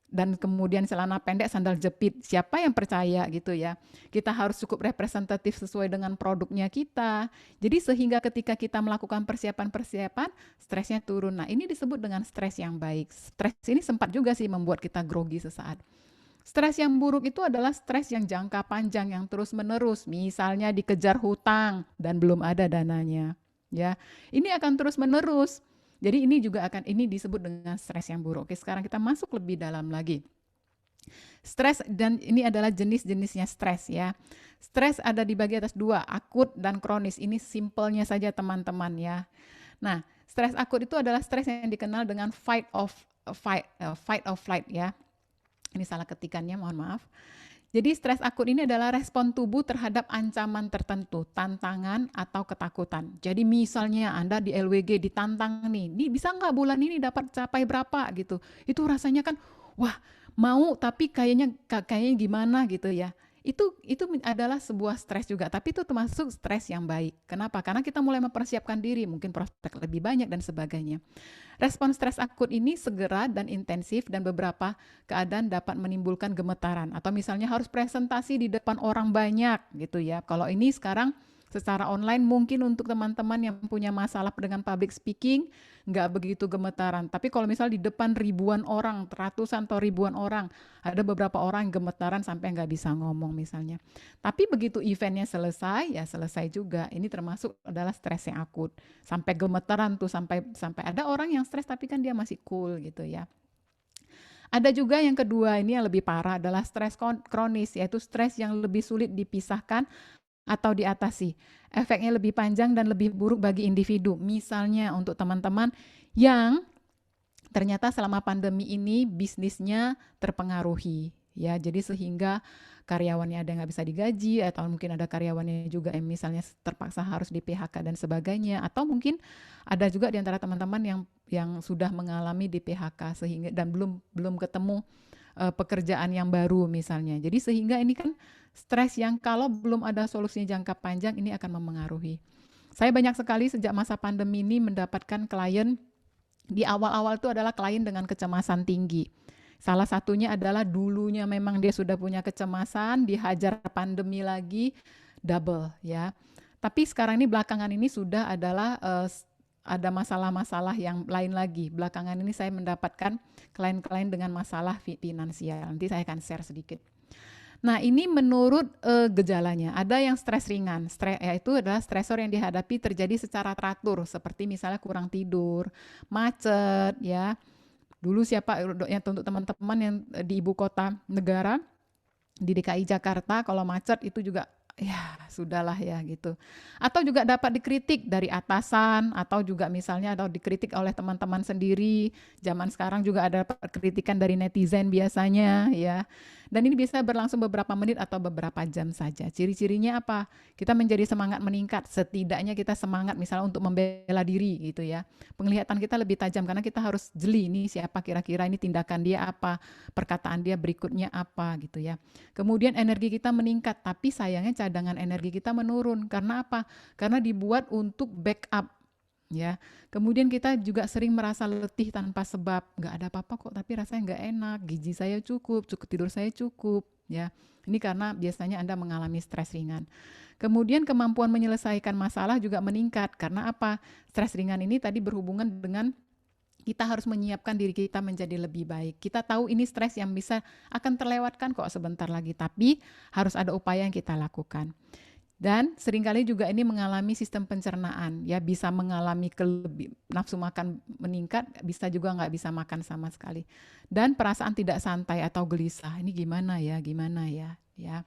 dan kemudian celana pendek sandal jepit, siapa yang percaya gitu ya. Kita harus cukup representatif sesuai dengan produknya kita. Jadi sehingga ketika kita melakukan persiapan-persiapan, stresnya turun. Nah ini disebut dengan stres yang baik. Stres ini sempat juga sih membuat kita grogi sesaat. Stres yang buruk itu adalah stres yang jangka panjang, yang terus menerus. Misalnya dikejar hutang dan belum ada dananya. Ya, ini akan terus menerus. Jadi ini juga ini disebut dengan stres yang buruk. Oke, sekarang kita masuk lebih dalam lagi. Stres, dan ini adalah jenis-jenisnya stres ya. Stres ada dibagi atas dua, akut dan kronis. Ini simpelnya saja teman-teman ya. Nah, stres akut itu adalah stres yang dikenal dengan fight or flight ya. Ini salah ketikannya, mohon maaf. Jadi stres akut ini adalah respon tubuh terhadap ancaman tertentu, tantangan atau ketakutan. Jadi misalnya Anda di LWG ditantang nih bisa nggak bulan ini dapat capai berapa gitu. Itu rasanya kan, wah mau tapi kayaknya gimana gitu ya. Itu adalah sebuah stres juga, tapi itu termasuk stres yang baik. Kenapa? Karena kita mulai mempersiapkan diri, mungkin prospek lebih banyak dan sebagainya. Respon stres akut ini segera dan intensif dan beberapa keadaan dapat menimbulkan gemetaran atau misalnya harus presentasi di depan orang banyak gitu ya. Kalau ini sekarang secara online mungkin untuk teman-teman yang punya masalah dengan public speaking nggak begitu gemetaran. Tapi kalau misalnya di depan ribuan orang, ratusan atau ribuan orang, ada beberapa orang yang gemetaran sampai nggak bisa ngomong misalnya. Tapi begitu eventnya selesai, ya selesai juga. Ini termasuk adalah stres yang akut. Sampai gemetaran tuh, sampai ada orang yang stres tapi kan dia masih cool gitu ya. Ada juga yang kedua, ini yang lebih parah adalah stres kronis, yaitu stres yang lebih sulit dipisahkan atau diatasi. Efeknya lebih panjang dan lebih buruk bagi individu. Misalnya untuk teman-teman yang ternyata selama pandemi ini bisnisnya terpengaruhi, ya. Jadi sehingga karyawannya ada yang nggak bisa digaji, atau mungkin ada karyawannya juga yang misalnya terpaksa harus di PHK dan sebagainya, atau mungkin ada juga di antara teman-teman yang sudah mengalami di PHK sehingga dan belum ketemu pekerjaan yang baru misalnya. Jadi sehingga ini kan stres yang kalau belum ada solusinya jangka panjang ini akan memengaruhi. Saya banyak sekali sejak masa pandemi ini mendapatkan klien di awal-awal itu adalah klien dengan kecemasan tinggi. Salah satunya adalah dulunya memang dia sudah punya kecemasan, dihajar pandemi lagi, double ya. Tapi sekarang ini belakangan ini sudah adalah ada masalah-masalah yang lain lagi. Belakangan ini saya mendapatkan klien-klien dengan masalah finansial. Nanti saya akan share sedikit. Nah, ini menurut gejalanya. Ada yang stres ringan, yaitu adalah stresor yang dihadapi terjadi secara teratur, seperti misalnya kurang tidur, macet, ya. Dulu siapa yang untuk teman-teman yang di ibu kota negara, di DKI Jakarta, kalau macet itu juga ya sudahlah ya gitu. Atau juga dapat dikritik dari atasan, atau juga misalnya atau dikritik oleh teman-teman sendiri. Zaman sekarang juga ada kritikan dari netizen biasanya ya. Dan ini bisa berlangsung beberapa menit atau beberapa jam saja. Ciri-cirinya apa? Kita menjadi semangat meningkat, setidaknya kita semangat misalnya untuk membela diri gitu ya. Penglihatan kita lebih tajam karena kita harus jeli nih siapa kira-kira ini tindakan dia apa, perkataan dia berikutnya apa gitu ya. Kemudian energi kita meningkat, tapi sayangnya cadangan energi kita menurun. Karena apa? Karena dibuat untuk backup ya. Kemudian kita juga sering merasa letih tanpa sebab, nggak ada apa-apa kok, tapi rasanya nggak enak, gizi saya cukup tidur saya cukup, ya. Ini karena biasanya Anda mengalami stres ringan. Kemudian kemampuan menyelesaikan masalah juga meningkat, karena apa? Stres ringan ini tadi berhubungan dengan kita harus menyiapkan diri kita menjadi lebih baik. Kita tahu ini stres yang bisa akan terlewatkan kok sebentar lagi, tapi harus ada upaya yang kita lakukan. Dan seringkali juga ini mengalami sistem pencernaan, ya bisa mengalami nafsu makan meningkat, bisa juga nggak bisa makan sama sekali. Dan perasaan tidak santai atau gelisah, ini gimana ya. Ya.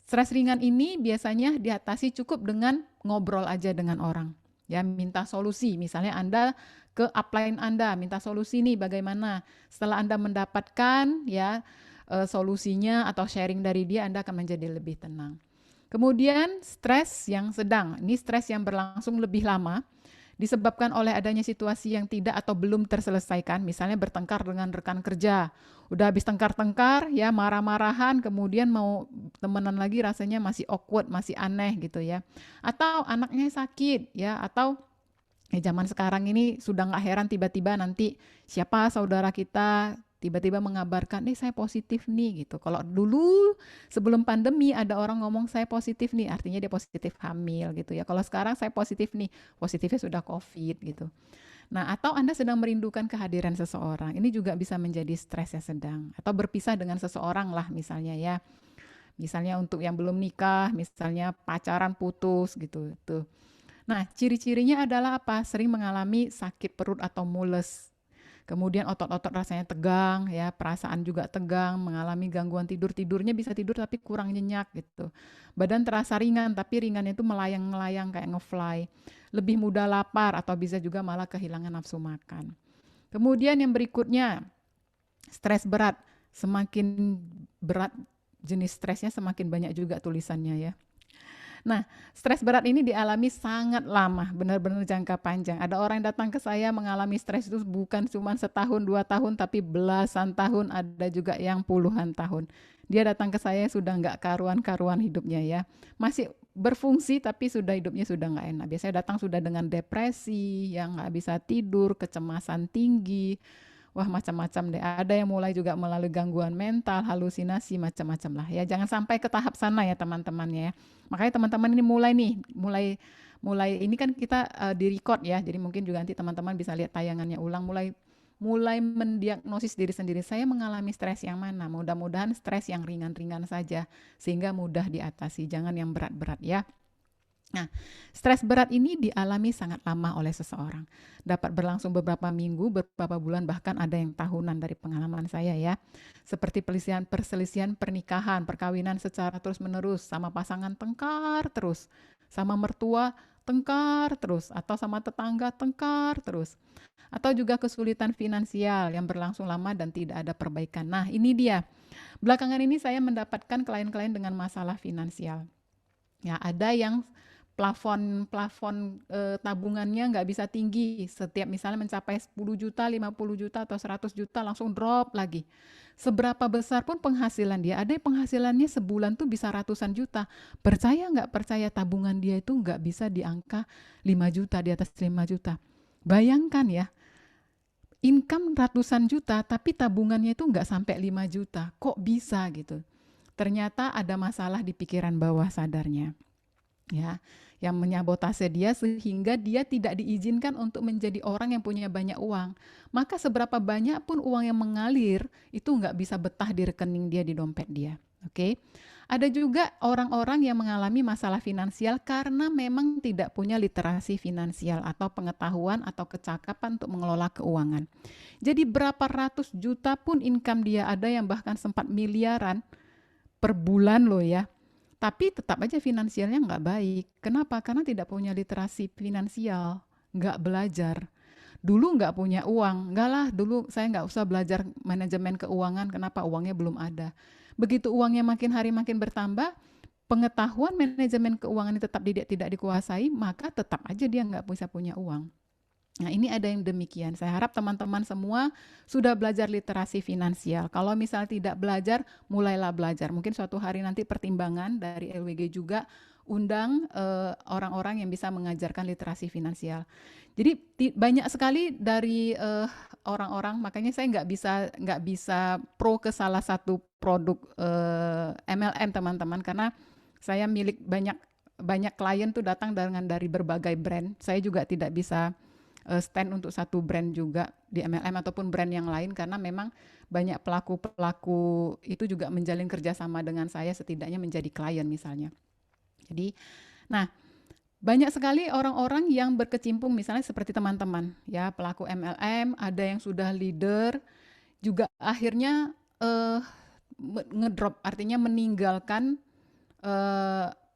Stres ringan ini biasanya diatasi cukup dengan ngobrol aja dengan orang, ya minta solusi. Misalnya Anda ke upline Anda, minta solusi nih bagaimana. Setelah Anda mendapatkan ya solusinya atau sharing dari dia, Anda akan menjadi lebih tenang. Kemudian stres yang sedang, ini stres yang berlangsung lebih lama, disebabkan oleh adanya situasi yang tidak atau belum terselesaikan, misalnya bertengkar dengan rekan kerja, udah habis tengkar-tengkar, ya marah-marahan, kemudian mau temenan lagi rasanya masih awkward, masih aneh gitu ya. Atau anaknya sakit, ya, atau zaman sekarang ini sudah nggak heran tiba-tiba nanti siapa saudara kita tiba-tiba mengabarkan, saya positif nih gitu. Kalau dulu sebelum pandemi ada orang ngomong saya positif nih, artinya dia positif hamil gitu ya. Kalau sekarang saya positif nih, positifnya sudah COVID gitu. Nah, atau Anda sedang merindukan kehadiran seseorang, ini juga bisa menjadi stres yang sedang. Atau berpisah dengan seseorang lah misalnya ya. Misalnya untuk yang belum nikah, misalnya pacaran putus gitu. Tuh. Nah, ciri-cirinya adalah apa? Sering mengalami sakit perut atau mules. Kemudian otot-otot rasanya tegang, ya, perasaan juga tegang, mengalami gangguan tidur. Tidurnya bisa tidur tapi kurang nyenyak gitu. Badan terasa ringan, tapi ringannya itu melayang-melayang kayak ngefly. Lebih mudah lapar atau bisa juga malah kehilangan nafsu makan. Kemudian yang berikutnya, stres berat. Semakin berat jenis stresnya semakin banyak juga tulisannya ya. Nah, stres berat ini dialami sangat lama, benar-benar jangka panjang. Ada orang yang datang ke saya mengalami stres itu bukan cuma setahun, 2 tahun, tapi belasan tahun, ada juga yang puluhan tahun. Dia datang ke saya sudah nggak karuan-karuan hidupnya ya. Masih berfungsi tapi hidupnya sudah nggak enak. Biasanya datang sudah dengan depresi, yang nggak bisa tidur, kecemasan tinggi, wah macam-macam deh. Ada yang mulai juga melalui gangguan mental, halusinasi, macam-macam lah ya. Jangan sampai ke tahap sana ya teman-teman ya. Makanya teman-teman ini mulai ini kan kita di-record ya. Jadi mungkin juga nanti teman-teman bisa lihat tayangannya ulang, mulai mendiagnosis diri sendiri. Saya mengalami stres yang mana? Mudah-mudahan stres yang ringan-ringan saja sehingga mudah diatasi. Jangan yang berat-berat ya. Nah, stres berat ini dialami sangat lama oleh seseorang. Dapat berlangsung beberapa minggu, beberapa bulan, bahkan ada yang tahunan dari pengalaman saya ya. Seperti perselisihan pernikahan, perkawinan secara terus-menerus, sama pasangan tengkar terus, sama mertua tengkar terus, atau sama tetangga tengkar terus. atau juga kesulitan finansial yang berlangsung lama dan tidak ada perbaikan. Nah, ini dia. Belakangan ini saya mendapatkan klien-klien dengan masalah finansial. Ya, ada yang plafon tabungannya nggak bisa tinggi. Setiap misalnya mencapai 10 juta, 50 juta, atau 100 juta langsung drop lagi. Seberapa besar pun penghasilan dia, ada yang penghasilannya sebulan tuh bisa ratusan juta. Percaya nggak percaya tabungan dia itu nggak bisa di angka 5 juta, di atas 5 juta. Bayangkan ya, income ratusan juta tapi tabungannya itu nggak sampai 5 juta. Kok bisa gitu? Ternyata ada masalah di pikiran bawah sadarnya, ya, yang menyabotase dia sehingga dia tidak diizinkan untuk menjadi orang yang punya banyak uang. Maka seberapa banyak pun uang yang mengalir itu nggak bisa betah di rekening dia, di dompet dia. Oke, ada juga orang-orang yang mengalami masalah finansial karena memang tidak punya literasi finansial atau pengetahuan atau kecakapan untuk mengelola keuangan. Jadi berapa ratus juta pun income dia, ada yang bahkan sempat miliaran per bulan loh ya, tapi tetap aja finansialnya nggak baik. Kenapa? Karena tidak punya literasi finansial, nggak belajar. Dulu nggak punya uang, nggak lah, dulu saya nggak usah belajar manajemen keuangan, kenapa? Uangnya belum ada. Begitu uangnya makin hari makin bertambah, pengetahuan manajemen keuangan ini tetap tidak dikuasai, maka tetap aja dia nggak bisa punya uang. Nah, ini ada yang demikian. Saya harap teman-teman semua sudah belajar literasi finansial. Kalau misal tidak belajar, mulailah belajar. Mungkin suatu hari nanti pertimbangan dari LWG juga undang orang-orang yang bisa mengajarkan literasi finansial. Jadi banyak sekali dari orang-orang, makanya saya nggak bisa pro ke salah satu produk MLM teman-teman, karena saya milik banyak klien tuh datang dari berbagai brand. Saya juga tidak bisa stand untuk satu brand juga di MLM ataupun brand yang lain, karena memang banyak pelaku-pelaku itu juga menjalin kerjasama dengan saya, setidaknya menjadi klien misalnya. Jadi, nah, banyak sekali orang-orang yang berkecimpung misalnya seperti teman-teman ya, pelaku MLM, ada yang sudah leader juga akhirnya ngedrop, artinya meninggalkan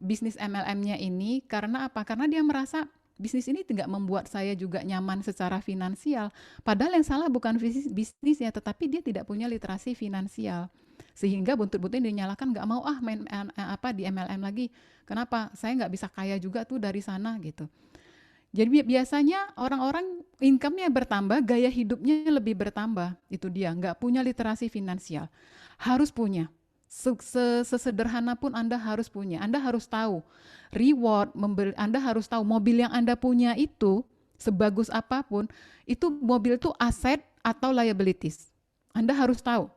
bisnis MLM-nya ini. Karena apa? Karena dia merasa bisnis ini tidak membuat saya juga nyaman secara finansial. Padahal yang salah bukan bisnisnya, tetapi dia tidak punya literasi finansial. Sehingga buntut-buntutnya dinyalakan, nggak mau main di MLM lagi. Kenapa? Saya nggak bisa kaya juga tuh dari sana gitu. Jadi biasanya orang-orang income-nya bertambah, gaya hidupnya lebih bertambah. Itu dia, nggak punya literasi finansial. Harus punya. Sesederhana pun Anda harus punya. Anda harus tahu reward, Anda harus tahu mobil yang Anda punya itu sebagus apapun, itu mobil itu aset atau liabilities. Anda harus tahu.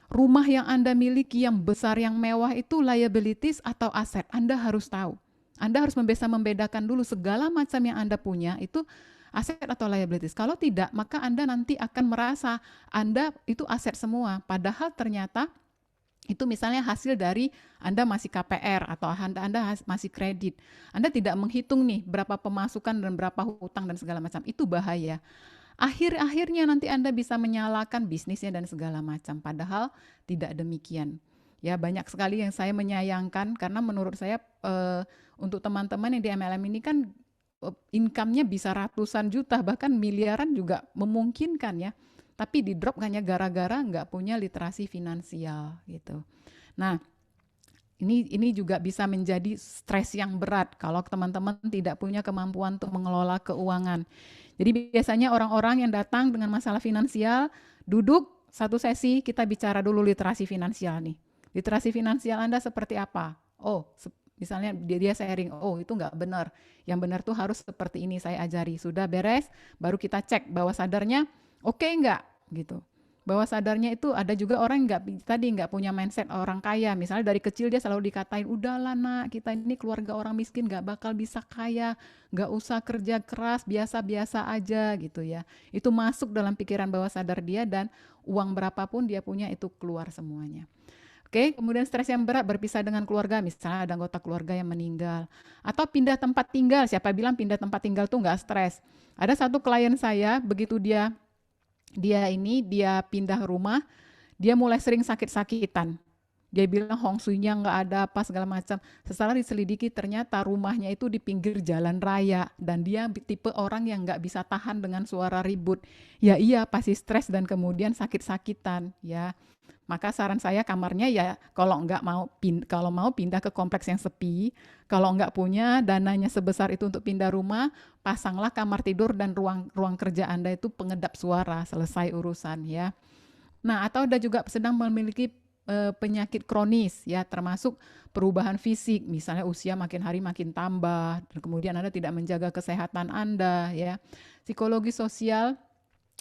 Rumah yang Anda miliki yang besar, yang mewah itu liabilities atau aset. Anda harus tahu. Anda harus bisa membedakan dulu segala macam yang Anda punya itu aset atau liabilities. Kalau tidak, maka Anda nanti akan merasa Anda itu aset semua. Padahal ternyata itu misalnya hasil dari Anda masih KPR atau Anda masih kredit. Anda tidak menghitung nih berapa pemasukan dan berapa hutang dan segala macam. Itu bahaya. Akhirnya nanti Anda bisa menyalahkan bisnisnya dan segala macam. Padahal tidak demikian. Ya, banyak sekali yang saya menyayangkan karena menurut saya untuk teman-teman yang di MLM ini kan income-nya bisa ratusan juta, bahkan miliaran juga memungkinkan ya. Tapi di drop hanya gara-gara nggak punya literasi finansial gitu. Nah, ini juga bisa menjadi stres yang berat kalau teman-teman tidak punya kemampuan untuk mengelola keuangan. Jadi biasanya orang-orang yang datang dengan masalah finansial, duduk satu sesi, kita bicara dulu literasi finansial nih. Literasi finansial Anda seperti apa? Oh, misalnya dia sharing, oh itu nggak benar. Yang benar tuh harus seperti ini, saya ajari. Sudah beres, baru kita cek bawah sadarnya, oke nggak gitu. Bawah sadarnya itu ada juga orang nggak punya mindset orang kaya. Misalnya dari kecil dia selalu dikatain, udahlah nak, kita ini keluarga orang miskin nggak bakal bisa kaya, nggak usah kerja keras, biasa-biasa aja gitu ya. Itu masuk dalam pikiran bawah sadar dia, dan uang berapapun dia punya itu keluar semuanya. Oke, kemudian stres yang berat berpisah dengan keluarga, misalnya ada anggota keluarga yang meninggal. Atau pindah tempat tinggal, siapa bilang pindah tempat tinggal tuh nggak stres. Ada satu klien saya, begitu dia pindah rumah, dia mulai sering sakit-sakitan. Dia bilang Hong Sui-nya nggak ada apa segala macam. Setelah diselidiki ternyata rumahnya itu di pinggir jalan raya dan dia tipe orang yang nggak bisa tahan dengan suara ribut. Ya iya pasti stres dan kemudian sakit-sakitan ya. Maka saran saya kamarnya ya kalau mau pindah ke kompleks yang sepi, kalau nggak punya dananya sebesar itu untuk pindah rumah, pasanglah kamar tidur dan ruang ruang kerja Anda itu pengedap suara, selesai urusan ya. Nah, atau Anda juga sedang memiliki penyakit kronis ya, termasuk perubahan fisik, misalnya usia makin hari makin tambah, dan kemudian Anda tidak menjaga kesehatan Anda ya. Psikologi sosial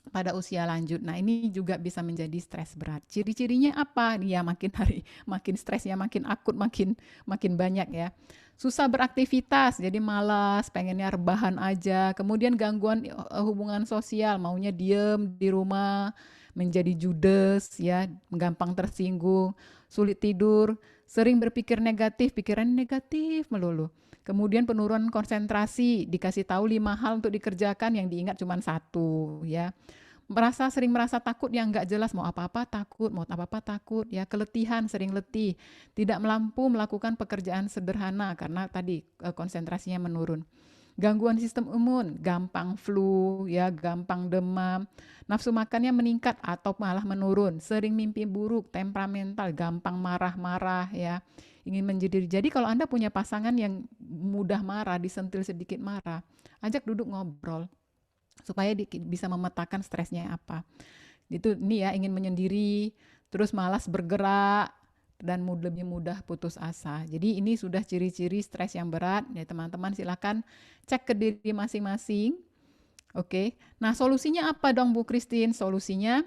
pada usia lanjut. Nah, ini juga bisa menjadi stres berat. Ciri-cirinya apa? Ya makin hari makin stresnya makin akut, makin makin banyak ya. Susah beraktivitas, jadi malas, pengennya rebahan aja. Kemudian gangguan hubungan sosial, maunya diem di rumah, menjadi judes ya, gampang tersinggung, sulit tidur, sering berpikir negatif, pikiran negatif melulu. Kemudian penurunan konsentrasi, dikasih tahu 5 hal untuk dikerjakan yang diingat cuma satu ya. Sering merasa takut yang nggak jelas, mau apa-apa takut ya, keletihan, sering letih, tidak mampu melakukan pekerjaan sederhana karena tadi konsentrasinya menurun. Gangguan sistem imun, gampang flu ya, gampang demam, nafsu makannya meningkat atau malah menurun, sering mimpi buruk, temperamental, gampang marah-marah ya, ingin menjadi. Jadi kalau Anda punya pasangan yang mudah marah, disentil sedikit marah, ajak duduk ngobrol supaya bisa memetakan stresnya apa. Itu nih ya, ingin menyendiri, terus malas bergerak, dan lebih mudah putus asa. Jadi ini sudah ciri-ciri stres yang berat. Ya teman-teman silakan cek ke diri masing-masing. Oke. Nah, solusinya apa dong Bu Christine? Solusinya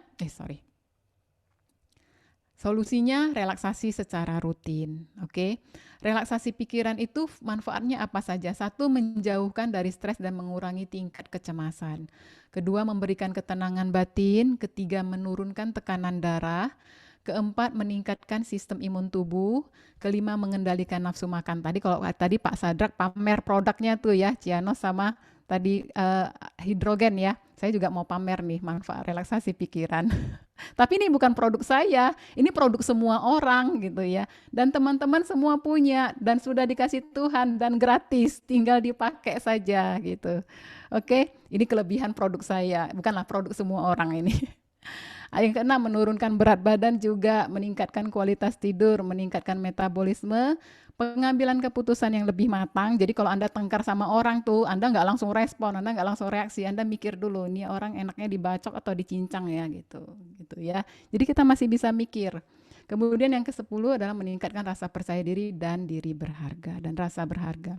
relaksasi secara rutin, oke? Relaksasi pikiran itu manfaatnya apa saja? Satu, menjauhkan dari stres dan mengurangi tingkat kecemasan. Kedua, memberikan ketenangan batin. Ketiga, menurunkan tekanan darah. Keempat, meningkatkan sistem imun tubuh. Kelima, mengendalikan nafsu makan. Kalau tadi Pak Sadrak pamer produknya tuh ya, Cianos sama tadi hidrogen ya. Saya juga mau pamer nih manfaat relaksasi pikiran. Tapi ini bukan produk saya, ini produk semua orang gitu ya. Dan teman-teman semua punya dan sudah dikasih Tuhan dan gratis, tinggal dipakai saja gitu. Oke, ini kelebihan produk saya, bukanlah produk semua orang ini. Yang keenam, menurunkan berat badan juga, meningkatkan kualitas tidur, meningkatkan metabolisme, pengambilan keputusan yang lebih matang. Jadi kalau Anda tengkar sama orang tuh, Anda nggak langsung respon, Anda nggak langsung reaksi, Anda mikir dulu, ini orang enaknya dibacok atau dicincang ya gitu ya. Jadi kita masih bisa mikir. Kemudian yang ke-10 adalah meningkatkan rasa percaya diri dan diri berharga dan rasa berharga.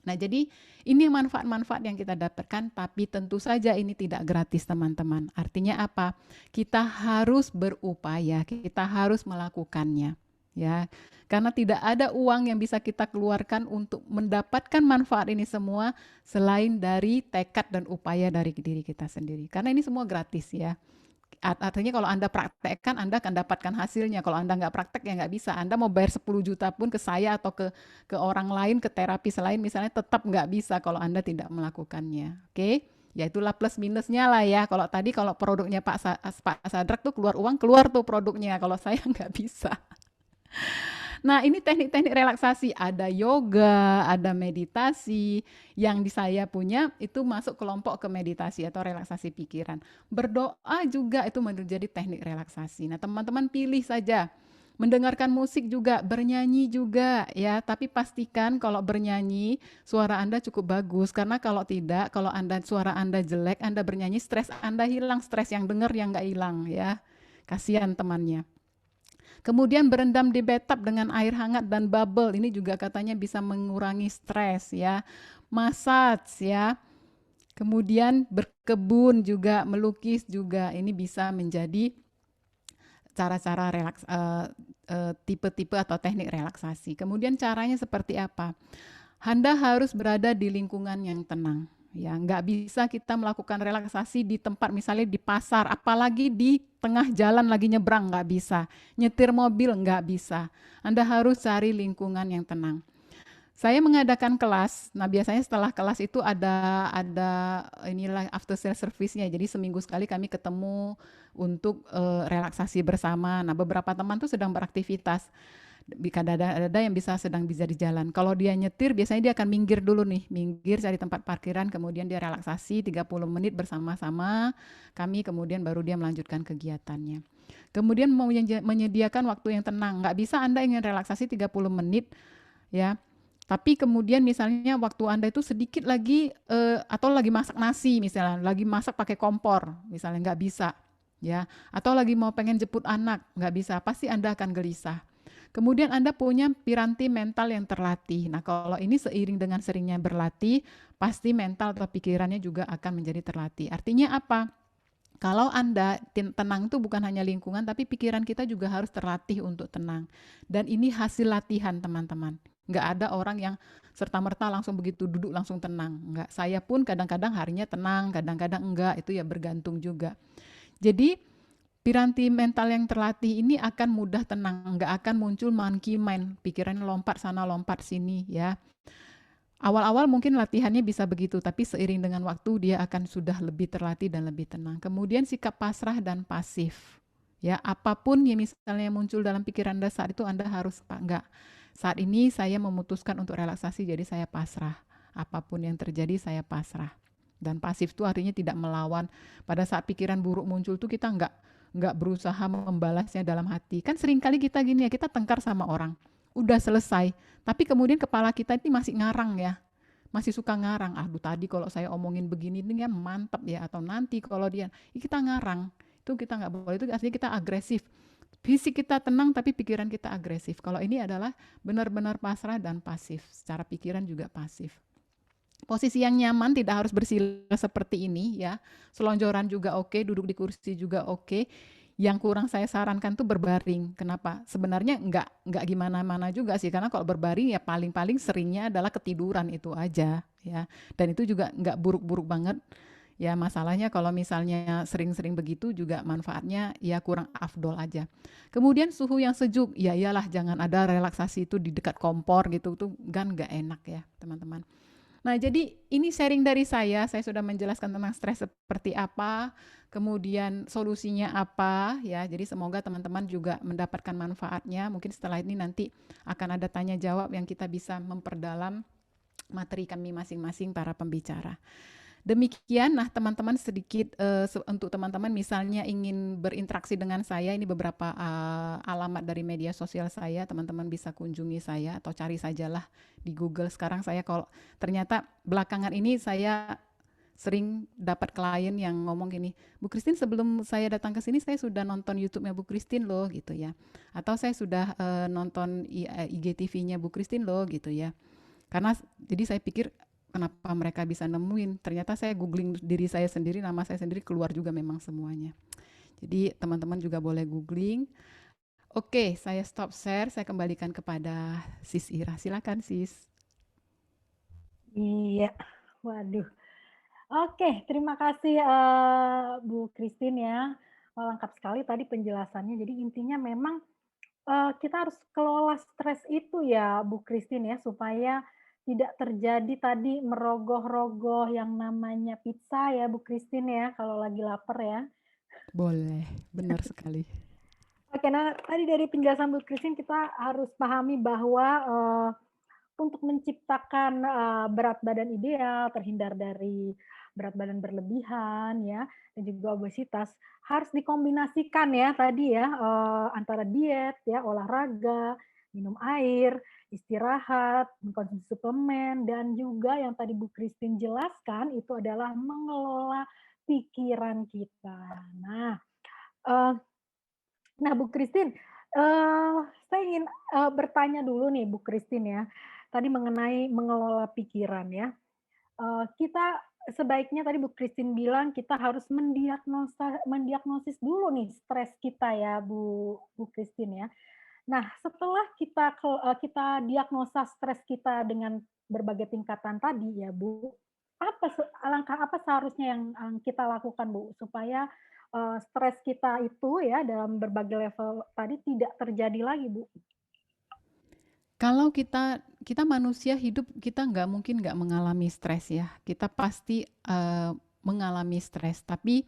Nah, jadi ini manfaat-manfaat yang kita dapatkan, tapi tentu saja ini tidak gratis, teman-teman. Artinya apa? Kita harus berupaya, kita harus melakukannya, ya. Karena tidak ada uang yang bisa kita keluarkan untuk mendapatkan manfaat ini semua selain dari tekad dan upaya dari diri kita sendiri. Karena ini semua gratis ya. Artinya kalau Anda praktekkan, Anda akan dapatkan hasilnya. Kalau Anda nggak praktek, ya nggak bisa. Anda mau bayar 10 juta pun ke saya atau ke orang lain, ke terapis lain misalnya, tetap nggak bisa kalau Anda tidak melakukannya. Oke? Ya itulah plus minusnya lah ya. Kalau tadi kalau produknya Pak Sadrak tuh keluar uang, keluar tuh produknya. Kalau saya nggak bisa. Nah, ini teknik-teknik relaksasi, ada yoga, ada meditasi. Yang di saya punya itu masuk kelompok ke meditasi atau relaksasi pikiran. Berdoa juga itu menjadi teknik relaksasi. Nah, teman-teman pilih saja. Mendengarkan musik juga, bernyanyi juga ya, tapi pastikan kalau bernyanyi suara Anda cukup bagus, karena kalau tidak, kalau suara Anda jelek, Anda bernyanyi, stres Anda hilang, stres yang dengar yang nggak hilang ya. Kasihan temannya. Kemudian berendam di bathtub dengan air hangat dan bubble, ini juga katanya bisa mengurangi stres ya. Massage ya. Kemudian berkebun juga, melukis juga, ini bisa menjadi cara-cara tipe-tipe atau teknik relaksasi. Kemudian caranya seperti apa? Anda harus berada di lingkungan yang tenang. Ya, nggak bisa kita melakukan relaksasi di tempat misalnya di pasar, apalagi di tengah jalan lagi nyebrang, nggak bisa. Nyetir mobil nggak bisa. Anda harus cari lingkungan yang tenang. Saya mengadakan kelas. Nah, biasanya setelah kelas itu ada inilah after sale service-nya. Jadi seminggu sekali kami ketemu untuk relaksasi bersama. Nah, beberapa teman tuh sedang beraktivitas. Ada yang bisa di jalan. Kalau dia nyetir biasanya dia akan minggir dulu nih, minggir cari tempat parkiran, kemudian dia relaksasi 30 menit bersama-sama kami, kemudian baru dia melanjutkan kegiatannya. Kemudian mau menyediakan waktu yang tenang. Nggak bisa Anda ingin relaksasi 30 menit ya. Tapi kemudian misalnya waktu Anda itu sedikit lagi atau lagi masak nasi misalnya, lagi masak pakai kompor misalnya nggak bisa ya. Atau lagi mau pengen jemput anak, nggak bisa, pasti Anda akan gelisah. Kemudian Anda punya piranti mental yang terlatih. Nah, kalau ini seiring dengan seringnya berlatih, pasti mental atau pikirannya juga akan menjadi terlatih. Artinya apa? Kalau Anda tenang itu bukan hanya lingkungan, tapi pikiran kita juga harus terlatih untuk tenang. Dan ini hasil latihan teman-teman. Nggak ada orang yang serta-merta langsung begitu duduk langsung tenang. Nggak, saya pun kadang-kadang harinya tenang, kadang-kadang enggak, itu ya bergantung juga. Jadi piranti mental yang terlatih ini akan mudah tenang, nggak akan muncul monkey mind, pikirannya lompat sana lompat sini ya. Awal-awal mungkin latihannya bisa begitu, tapi seiring dengan waktu dia akan sudah lebih terlatih dan lebih tenang. Kemudian sikap pasrah dan pasif. Ya, apapun yang misalnya muncul dalam pikiran Anda saat itu Anda harus enggak. Saat ini saya memutuskan untuk relaksasi jadi saya pasrah. Apapun yang terjadi saya pasrah. Dan pasif itu artinya tidak melawan. Pada saat pikiran buruk muncul tuh kita enggak berusaha membalasnya dalam hati. Kan seringkali kita gini ya, kita tengkar sama orang. Udah selesai, tapi kemudian kepala kita ini masih ngarang ya, masih suka ngarang. Aduh tadi kalau saya omongin begini ini kan mantep ya, atau nanti kalau dia, kita ngarang. Itu kita nggak boleh, itu artinya kita agresif. Fisik kita tenang tapi pikiran kita agresif. Kalau ini adalah benar-benar pasrah dan pasif. Secara pikiran juga pasif. Posisi yang nyaman tidak harus bersila seperti ini ya. Selonjoran juga oke, duduk di kursi juga oke. Yang kurang saya sarankan tuh berbaring. Kenapa? Sebenarnya nggak gimana-mana juga sih, karena kalau berbaring ya paling-paling seringnya adalah ketiduran itu aja ya. Dan itu juga nggak buruk-buruk banget. Ya masalahnya kalau misalnya sering-sering begitu juga manfaatnya ya kurang afdol aja. Kemudian suhu yang sejuk, ya iyalah jangan ada relaksasi itu di dekat kompor gitu tuh kan nggak enak ya teman-teman. Nah, jadi ini sharing dari saya sudah menjelaskan tentang stres seperti apa, kemudian solusinya apa ya. Jadi semoga teman-teman juga mendapatkan manfaatnya. Mungkin setelah ini nanti akan ada tanya jawab yang kita bisa memperdalam materi kami masing-masing para pembicara. Demikian, nah teman-teman sedikit untuk teman-teman misalnya ingin berinteraksi dengan saya, ini beberapa alamat dari media sosial saya, teman-teman bisa kunjungi saya atau cari sajalah di Google. Sekarang saya kalau ternyata belakangan ini saya sering dapat klien yang ngomong gini, Bu Christine sebelum saya datang ke sini saya sudah nonton YouTube-nya Bu Christine loh gitu ya. Atau saya sudah nonton IGTV-nya Bu Christine loh gitu ya. Karena jadi saya pikir kenapa mereka bisa nemuin, ternyata saya googling diri saya sendiri, nama saya sendiri keluar juga memang semuanya. Jadi teman-teman juga boleh googling. Oke, saya stop share, saya kembalikan kepada Sis Ira. Silakan Sis. Iya, waduh. Oke, terima kasih Bu Christine ya. Lengkap sekali tadi penjelasannya. Jadi intinya memang kita harus kelola stres itu ya Bu Christine ya, supaya tidak terjadi tadi merogoh-rogoh yang namanya pizza ya Bu Christine ya, kalau lagi lapar ya. Boleh, benar sekali. Oke, nah tadi dari penjelasan Bu Christine kita harus pahami bahwa untuk menciptakan berat badan ideal, terhindar dari berat badan berlebihan ya, dan juga obesitas harus dikombinasikan ya tadi ya antara diet ya, olahraga, minum air, istirahat, mengkonsumsi suplemen dan juga yang tadi Bu Christine jelaskan itu adalah mengelola pikiran kita. Nah, eee, Bu Christine, saya ingin bertanya dulu nih Bu Christine ya, tadi mengenai mengelola pikiran ya. Kita sebaiknya tadi Bu Christine bilang kita harus mendiagnosis dulu nih stres kita ya Bu Christine ya. Nah setelah kita diagnosa stres kita dengan berbagai tingkatan tadi ya Bu, langkah apa seharusnya yang kita lakukan Bu supaya stres kita itu ya dalam berbagai level tadi tidak terjadi lagi Bu? Kalau kita kita manusia hidup, kita nggak mungkin nggak mengalami stres ya. Kita pasti mengalami stres, tapi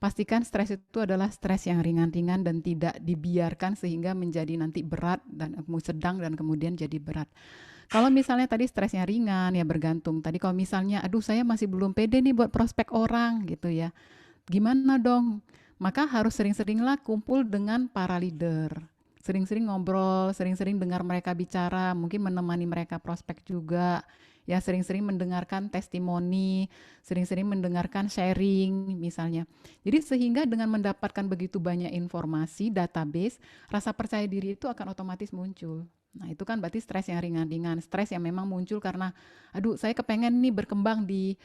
pastikan stres itu adalah stres yang ringan-ringan dan tidak dibiarkan sehingga menjadi nanti berat dan sedang dan kemudian jadi berat. Kalau misalnya tadi stresnya ringan ya bergantung. Tadi kalau misalnya aduh saya masih belum pede nih buat prospek orang gitu ya. Gimana dong? Maka harus sering-seringlah kumpul dengan para leader. Sering-sering ngobrol, sering-sering dengar mereka bicara, mungkin menemani mereka prospek juga. Ya, sering-sering mendengarkan testimoni, sering-sering mendengarkan sharing misalnya. Jadi sehingga dengan mendapatkan begitu banyak informasi, database, rasa percaya diri itu akan otomatis muncul. Nah, itu kan berarti stres yang ringan-ringan, stres yang memang muncul karena aduh, saya kepengen nih berkembang di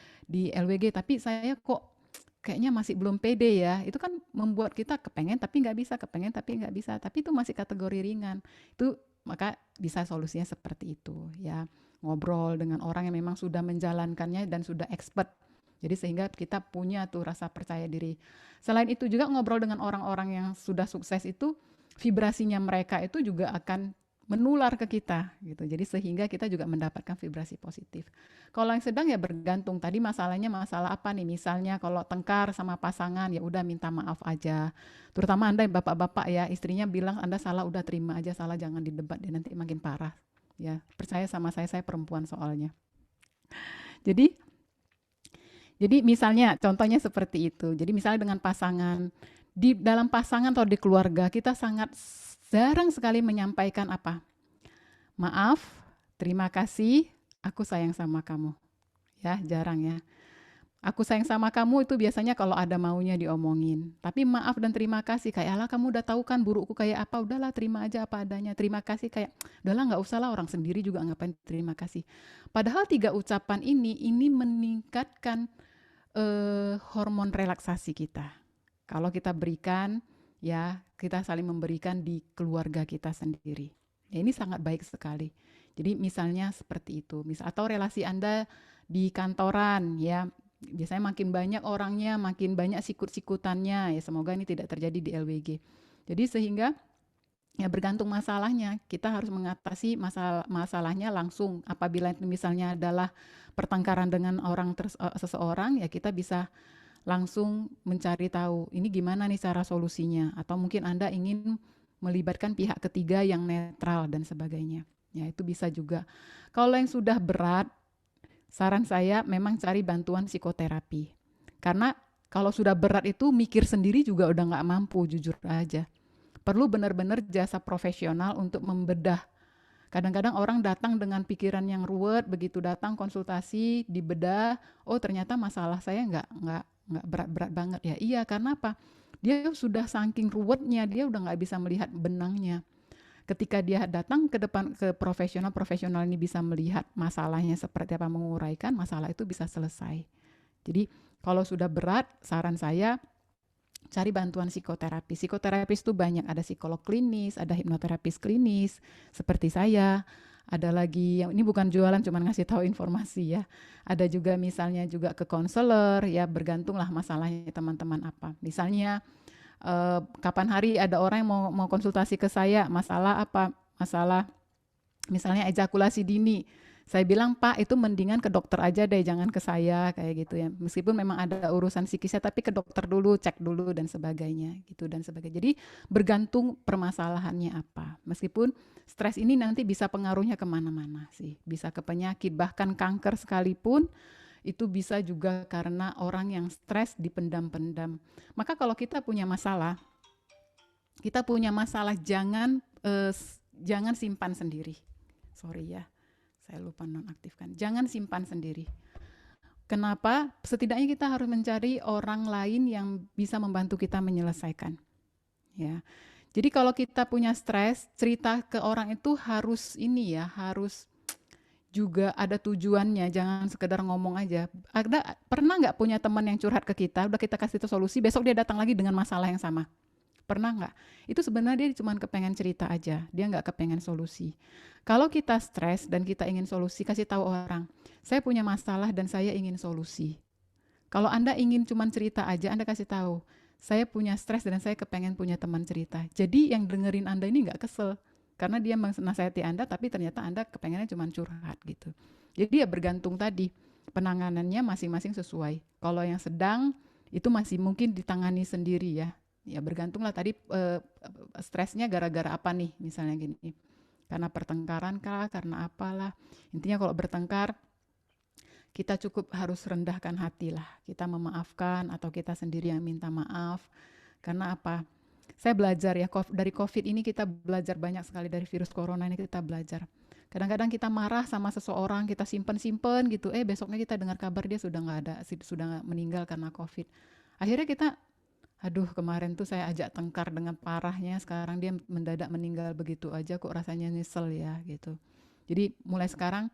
LWG tapi saya kok kayaknya masih belum pede ya. Itu kan membuat kita kepengen tapi nggak bisa, kepengen tapi nggak bisa. Tapi itu masih kategori ringan. Itu maka bisa solusinya seperti itu ya. Ngobrol dengan orang yang memang sudah menjalankannya dan sudah expert. Jadi sehingga kita punya tuh rasa percaya diri. Selain itu juga ngobrol dengan orang-orang yang sudah sukses itu vibrasinya mereka itu juga akan menular ke kita gitu. Jadi sehingga kita juga mendapatkan vibrasi positif. Kalau yang sedang ya bergantung. Tadi masalahnya masalah apa nih? Misalnya kalau tengkar sama pasangan ya udah minta maaf aja. Terutama Anda bapak-bapak ya, istrinya bilang Anda salah udah terima aja, salah jangan didebat deh nanti makin parah. Ya, percaya sama saya perempuan soalnya. Jadi jadi misalnya contohnya seperti itu. Jadi misalnya dengan pasangan, di dalam pasangan atau di keluarga kita sangat jarang sekali menyampaikan apa? Maaf, terima kasih, aku sayang sama kamu. Ya, jarang ya. Aku sayang sama kamu itu biasanya kalau ada maunya diomongin. Tapi maaf dan terima kasih kayak Allah kamu udah tahu kan burukku kayak apa, udahlah terima aja apa adanya. Terima kasih kayak udahlah nggak usah lah orang sendiri juga ngapain terima kasih. Padahal 3 ucapan ini meningkatkan hormon relaksasi kita. Kalau kita berikan ya kita saling memberikan di keluarga kita sendiri. Ya, ini sangat baik sekali. Jadi misalnya seperti itu. Atau relasi Anda di kantoran ya. Biasanya makin banyak orangnya, makin banyak sikut-sikutannya. Ya semoga ini tidak terjadi di LWG. Jadi sehingga ya bergantung masalahnya. Kita harus mengatasi masalahnya langsung. Apabila itu misalnya adalah pertengkaran dengan seseorang, ya kita bisa langsung mencari tahu ini gimana nih cara solusinya. Atau mungkin Anda ingin melibatkan pihak ketiga yang netral dan sebagainya. Ya itu bisa juga. Kalau yang sudah berat, saran saya memang cari bantuan psikoterapi. Karena kalau sudah berat itu mikir sendiri juga udah nggak mampu, jujur aja. Perlu benar-benar jasa profesional untuk membedah. Kadang-kadang orang datang dengan pikiran yang ruwet, begitu datang konsultasi, dibedah, oh ternyata masalah saya nggak berat-berat banget ya. Iya, karena apa? Dia sudah saking ruwetnya, dia udah nggak bisa melihat benangnya. Ketika dia datang ke depan ke profesional ini bisa melihat masalahnya seperti apa, menguraikan, masalah itu bisa selesai. Jadi kalau sudah berat, saran saya cari bantuan psikoterapi. Psikoterapis itu banyak, ada psikolog klinis, ada hipnoterapis klinis, seperti saya. Ada lagi yang ini bukan jualan, cuman ngasih tahu informasi ya. Ada juga misalnya juga ke konselor, ya bergantunglah masalahnya teman-teman apa. Misalnya kapan hari ada orang yang mau konsultasi ke saya, masalah apa? Masalah misalnya ejakulasi dini. Saya bilang, Pak, itu mendingan ke dokter aja deh, jangan ke saya, kayak gitu ya. Meskipun memang ada urusan psikisnya, tapi ke dokter dulu, cek dulu, dan sebagainya. Gitu dan sebagainya. Jadi bergantung permasalahannya apa. Meskipun stres ini nanti bisa pengaruhnya kemana-mana sih. Bisa ke penyakit, bahkan kanker sekalipun, itu bisa juga karena orang yang stres dipendam-pendam. Maka kalau kita punya masalah jangan simpan sendiri. Sorry ya, saya lupa nonaktifkan. Jangan simpan sendiri. Kenapa? Setidaknya kita harus mencari orang lain yang bisa membantu kita menyelesaikan. Ya. Jadi kalau kita punya stres, cerita ke orang itu harus harus juga ada tujuannya, jangan sekedar ngomong aja. Pernah nggak punya teman yang curhat ke kita, udah kita kasih itu solusi, besok dia datang lagi dengan masalah yang sama? Pernah nggak? Itu sebenarnya dia cuma kepengen cerita aja, dia nggak kepengen solusi. Kalau kita stres dan kita ingin solusi, kasih tahu orang, saya punya masalah dan saya ingin solusi. Kalau Anda ingin cuma cerita aja, Anda kasih tahu, saya punya stres dan saya kepengen punya teman cerita. Jadi yang dengerin Anda ini nggak kesel. Karena dia menasihati Anda, tapi ternyata Anda kepengennya cuma curhat gitu. Jadi ya bergantung tadi, penanganannya masing-masing sesuai. Kalau yang sedang, itu masih mungkin ditangani sendiri ya. Ya bergantunglah tadi stresnya gara-gara apa nih, misalnya gini. Karena pertengkaran kah, karena apalah. Intinya kalau bertengkar, kita cukup harus rendahkan hati lah. Kita memaafkan atau kita sendiri yang minta maaf. Karena apa? Saya belajar ya, dari COVID ini kita belajar banyak sekali, dari virus corona ini kita belajar. Kadang-kadang kita marah sama seseorang, kita simpen-simpen gitu, besoknya kita dengar kabar dia sudah nggak ada, sudah meninggal karena COVID. Akhirnya kita, aduh kemarin tuh saya ajak tengkar dengan parahnya, sekarang dia mendadak meninggal begitu aja, kok rasanya nyesel ya gitu. Jadi mulai sekarang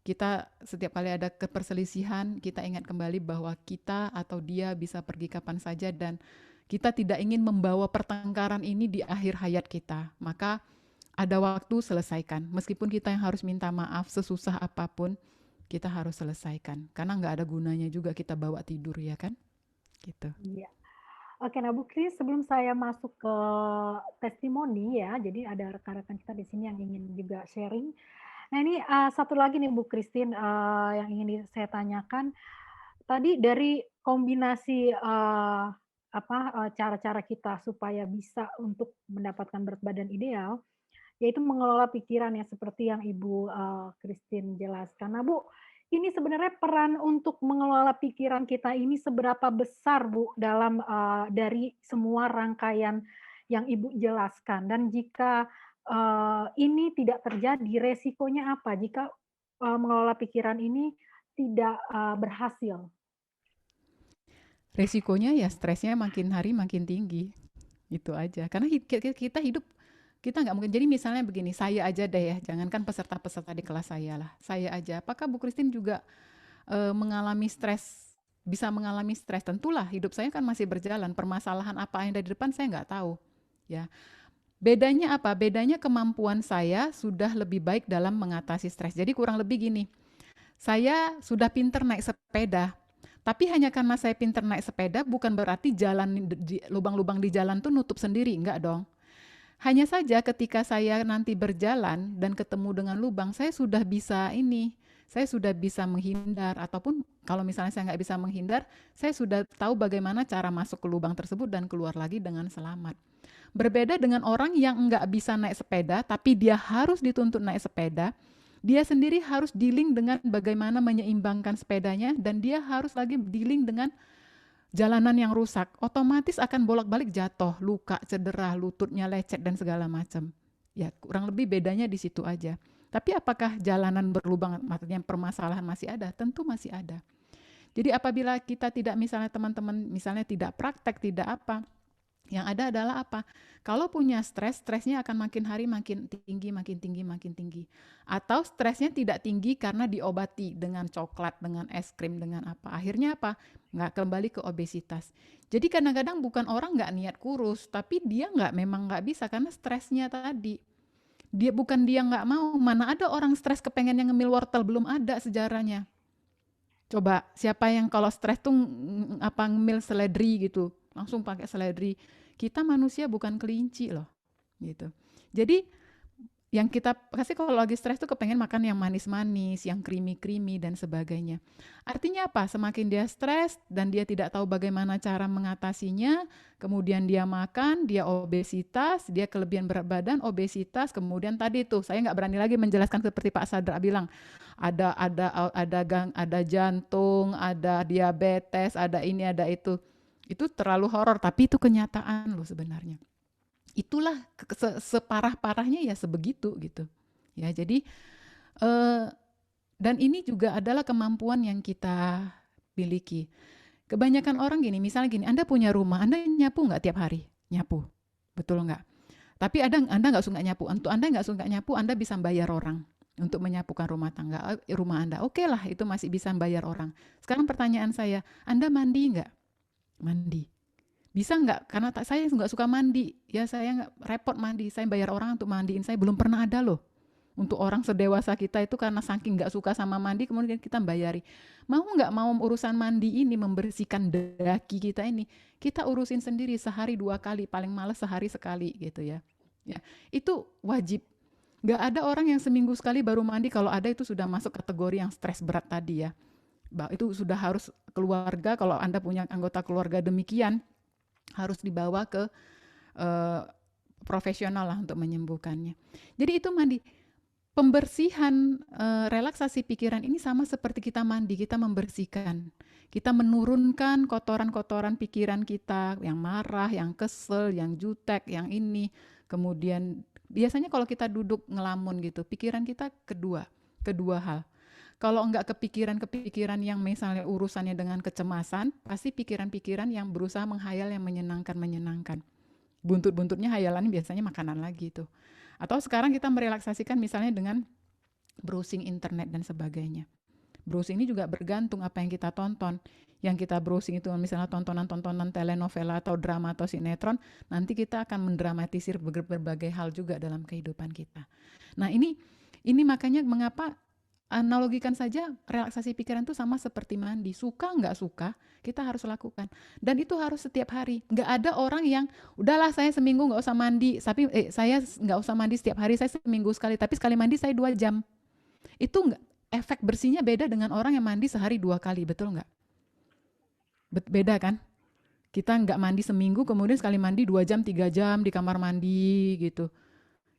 kita setiap kali ada keperselisihan, kita ingat kembali bahwa kita atau dia bisa pergi kapan saja dan kita tidak ingin membawa pertengkaran ini di akhir hayat kita. Maka ada waktu, selesaikan. Meskipun kita yang harus minta maaf sesusah apapun, kita harus selesaikan. Karena nggak ada gunanya juga kita bawa tidur, ya kan? Gitu. Iya. Oke, nah Bu Kris, sebelum saya masuk ke testimoni ya, jadi ada rekan-rekan kita di sini yang ingin juga sharing. Nah ini satu lagi nih Bu Christine, yang ingin saya tanyakan. Tadi dari kombinasi cara-cara kita supaya bisa untuk mendapatkan berat badan ideal, yaitu mengelola pikiran ya seperti yang Ibu Christine jelaskan. Nah Bu, ini sebenarnya peran untuk mengelola pikiran kita ini seberapa besar Bu dalam dari semua rangkaian yang Ibu jelaskan, dan jika ini tidak terjadi, resikonya apa jika mengelola pikiran ini tidak berhasil? Resikonya ya stresnya makin hari makin tinggi. Itu aja. Karena kita hidup, kita nggak mungkin. Jadi misalnya begini, saya aja deh ya, jangankan peserta-peserta di kelas saya lah. Saya aja, apakah Bu Christine juga mengalami stres, bisa mengalami stres? Tentulah, hidup saya kan masih berjalan. Permasalahan apa yang ada di depan saya nggak tahu. Ya, bedanya apa? Bedanya kemampuan saya sudah lebih baik dalam mengatasi stres. Jadi kurang lebih gini, saya sudah pinter naik sepeda, tapi hanya karena saya pinter naik sepeda bukan berarti jalan lubang-lubang di jalan tuh nutup sendiri, enggak dong. Hanya saja ketika saya nanti berjalan dan ketemu dengan lubang, saya sudah bisa saya sudah bisa menghindar, ataupun kalau misalnya saya nggak bisa menghindar, saya sudah tahu bagaimana cara masuk ke lubang tersebut dan keluar lagi dengan selamat. Berbeda dengan orang yang nggak bisa naik sepeda, tapi dia harus dituntut naik sepeda, dia sendiri harus dealing dengan bagaimana menyeimbangkan sepedanya, dan dia harus lagi dealing dengan jalanan yang rusak. Otomatis akan bolak-balik jatuh, luka, cedera, lututnya lecet dan segala macam. Ya, kurang lebih bedanya di situ aja. Tapi apakah jalanan berlubang, maksudnya permasalahan masih ada? Tentu masih ada. Jadi apabila kita tidak, misalnya teman-teman misalnya tidak praktek, tidak apa, yang ada adalah apa? Kalau punya stres, stresnya akan makin hari makin tinggi, makin tinggi, makin tinggi. Atau stresnya tidak tinggi karena diobati dengan coklat, dengan es krim, dengan apa. Akhirnya apa? Nggak kembali ke obesitas. Jadi kadang-kadang bukan orang nggak niat kurus, tapi dia memang nggak bisa karena stresnya tadi. Dia nggak mau, mana ada orang stres kepengen yang ngemil wortel, belum ada sejarahnya. Coba siapa yang kalau stres tuh ngemil seledri gitu, langsung pakai seledri. Kita manusia bukan kelinci loh, gitu. Jadi yang kita kasih kalau lagi stres tuh kepengen makan yang manis-manis, yang creamy-creamy dan sebagainya. Artinya apa? Semakin dia stres dan dia tidak tahu bagaimana cara mengatasinya, kemudian dia makan, dia obesitas, dia kelebihan berat badan, obesitas, kemudian tadi tuh saya nggak berani lagi menjelaskan seperti Pak Sadra bilang, ada jantung, ada diabetes, ada ini, ada itu. Itu terlalu horor, tapi itu kenyataan loh sebenarnya. Itulah separah-parahnya ya sebegitu gitu. Ya, jadi dan ini juga adalah kemampuan yang kita miliki. Kebanyakan orang gini, misalnya gini, Anda punya rumah, Anda nyapu nggak tiap hari? Nyapu, betul nggak? Tapi Anda nggak suka nyapu. Untuk Anda nggak suka nyapu, Anda bisa bayar orang untuk menyapukan rumah tangga, rumah Anda. Oke lah, itu masih bisa bayar orang. Sekarang pertanyaan saya, Anda mandi nggak? Mandi. Bisa nggak? Karena saya nggak suka mandi. Ya saya nggak repot mandi. Saya bayar orang untuk mandiin. Saya belum pernah ada loh. Untuk orang sedewasa kita itu karena saking nggak suka sama mandi, kemudian kita bayari. Mau nggak mau urusan mandi ini, membersihkan daki kita ini, kita urusin sendiri sehari 2 kali, paling males sehari sekali gitu ya. Ya, itu wajib. Nggak ada orang yang seminggu sekali baru mandi, kalau ada itu sudah masuk kategori yang stres berat tadi ya. Itu sudah harus keluarga, kalau Anda punya anggota keluarga demikian, harus dibawa ke eh, profesional lah untuk menyembuhkannya. Jadi itu mandi. Pembersihan, relaksasi pikiran ini sama seperti kita mandi, kita membersihkan. Kita menurunkan kotoran-kotoran pikiran kita, yang marah, yang kesel, yang jutek, yang ini. Kemudian biasanya kalau kita duduk ngelamun gitu, pikiran kita kedua hal. Kalau enggak kepikiran-kepikiran yang misalnya urusannya dengan kecemasan, pasti pikiran-pikiran yang berusaha menghayal yang menyenangkan-menyenangkan. Buntut-buntutnya hayalan biasanya makanan lagi tuh. Atau sekarang kita merelaksasikan misalnya dengan browsing internet dan sebagainya. Browsing ini juga bergantung apa yang kita tonton. Yang kita browsing itu misalnya tontonan-tontonan telenovela atau drama atau sinetron, nanti kita akan mendramatisir berbagai hal juga dalam kehidupan kita. Nah, ini makanya mengapa analogikan saja relaksasi pikiran itu sama seperti mandi. Suka nggak suka, kita harus lakukan. Dan itu harus setiap hari. Nggak ada orang yang, udahlah saya seminggu nggak usah mandi, tapi saya nggak usah mandi setiap hari, saya seminggu sekali, tapi sekali mandi saya 2 jam. Itu nggak, efek bersihnya beda dengan orang yang mandi sehari 2 kali, betul nggak? Beda kan? Kita nggak mandi seminggu, kemudian sekali mandi 2 jam, 3 jam di kamar mandi gitu.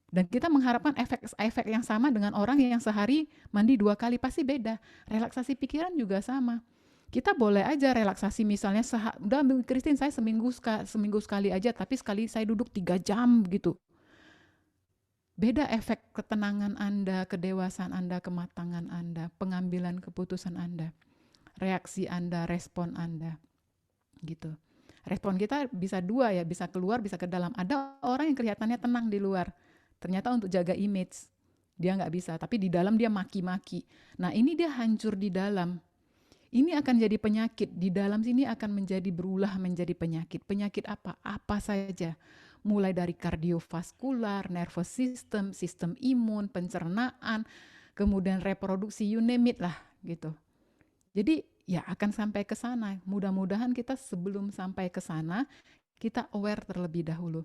Dan kita mengharapkan efek yang sama dengan orang yang sehari mandi 2 kali, pasti beda. Relaksasi pikiran juga sama. Kita boleh aja relaksasi misalnya, udah Christine saya seminggu sekali aja, tapi sekali saya duduk 3 jam gitu. Beda efek ketenangan Anda, kedewasaan Anda, kematangan Anda, pengambilan keputusan Anda, reaksi Anda, respon Anda gitu. Respon kita bisa dua ya, bisa keluar, bisa ke dalam. Ada orang yang kelihatannya tenang di luar, ternyata untuk jaga image dia nggak bisa, tapi di dalam dia maki-maki. Nah, ini dia hancur di dalam. Ini akan jadi penyakit. Di dalam sini akan berulah menjadi penyakit. Penyakit apa? Apa saja. Mulai dari kardiovaskular, nervous system, sistem imun, pencernaan, kemudian reproduksi, you name it lah gitu. Jadi ya akan sampai ke sana. Mudah-mudahan kita sebelum sampai ke sana, kita aware terlebih dahulu.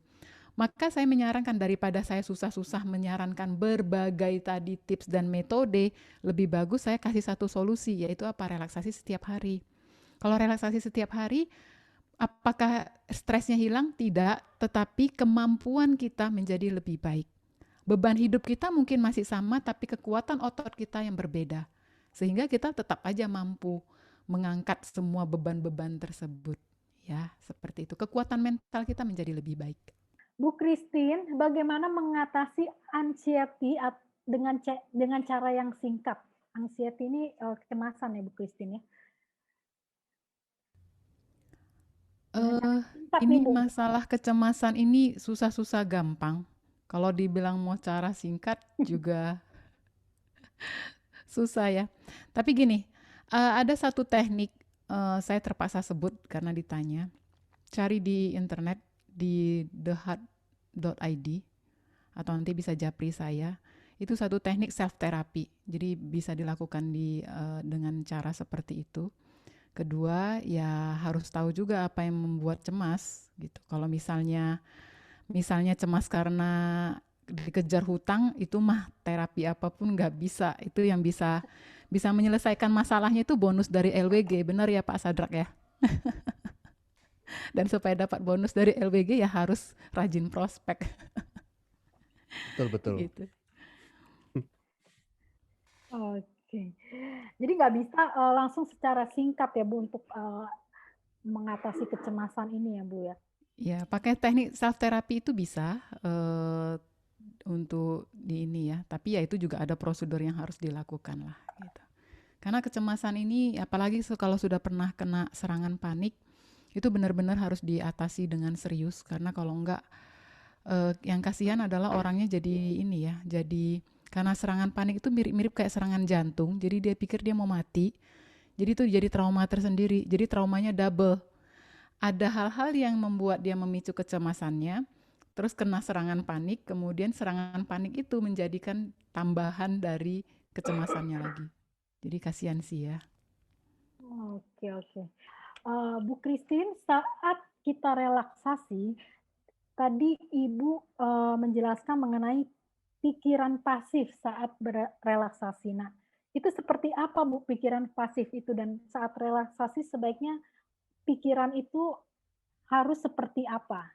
Maka saya menyarankan, daripada saya susah-susah menyarankan berbagai tadi tips dan metode, lebih bagus saya kasih satu solusi, yaitu apa? Relaksasi setiap hari. Kalau relaksasi setiap hari, apakah stresnya hilang? Tidak, tetapi kemampuan kita menjadi lebih baik. Beban hidup kita mungkin masih sama, tapi kekuatan otot kita yang berbeda. Sehingga kita tetap aja mampu mengangkat semua beban-beban tersebut. Ya, seperti itu. Kekuatan mental kita menjadi lebih baik. Bu Christine, bagaimana mengatasi anxiety dengan cara yang singkat? Anxiety ini kecemasan ya Bu Christine ya? Ini masalah kecemasan ini susah-susah gampang. Kalau dibilang mau cara singkat juga susah ya. Tapi gini, ada satu teknik, saya terpaksa sebut karena ditanya. Cari di internet di theheart.id atau nanti bisa japri saya. Itu satu teknik self therapy. Jadi bisa dilakukan dengan cara seperti itu. Kedua, ya harus tahu juga apa yang membuat cemas gitu. Kalau misalnya cemas karena dikejar hutang, itu mah terapi apapun nggak bisa. Itu yang bisa menyelesaikan masalahnya itu bonus dari LWG. Benar ya Pak Sadrak ya? Dan supaya dapat bonus dari LWG ya harus rajin prospek. Betul. Gitu. Oke. Jadi nggak bisa langsung secara singkat ya Bu untuk mengatasi kecemasan ini ya Bu ya? Ya, pakai teknik self therapy itu bisa untuk di ini ya. Tapi ya itu juga ada prosedur yang harus dilakukan lah gitu. Karena kecemasan ini, apalagi kalau sudah pernah kena serangan panik, itu benar-benar harus diatasi dengan serius. Karena kalau enggak, yang kasihan adalah orangnya jadi ini ya, karena serangan panik itu mirip-mirip kayak serangan jantung, jadi dia pikir dia mau mati, jadi itu jadi trauma tersendiri, jadi traumanya double. Ada hal-hal yang membuat dia memicu kecemasannya, terus kena serangan panik, kemudian serangan panik itu menjadikan tambahan dari kecemasannya lagi. Jadi kasihan sih ya. Oke. Bu Christine, saat kita relaksasi, tadi Ibu, menjelaskan mengenai pikiran pasif saat berrelaksasi. Nah, itu seperti apa Bu pikiran pasif itu dan saat relaksasi sebaiknya pikiran itu harus seperti apa?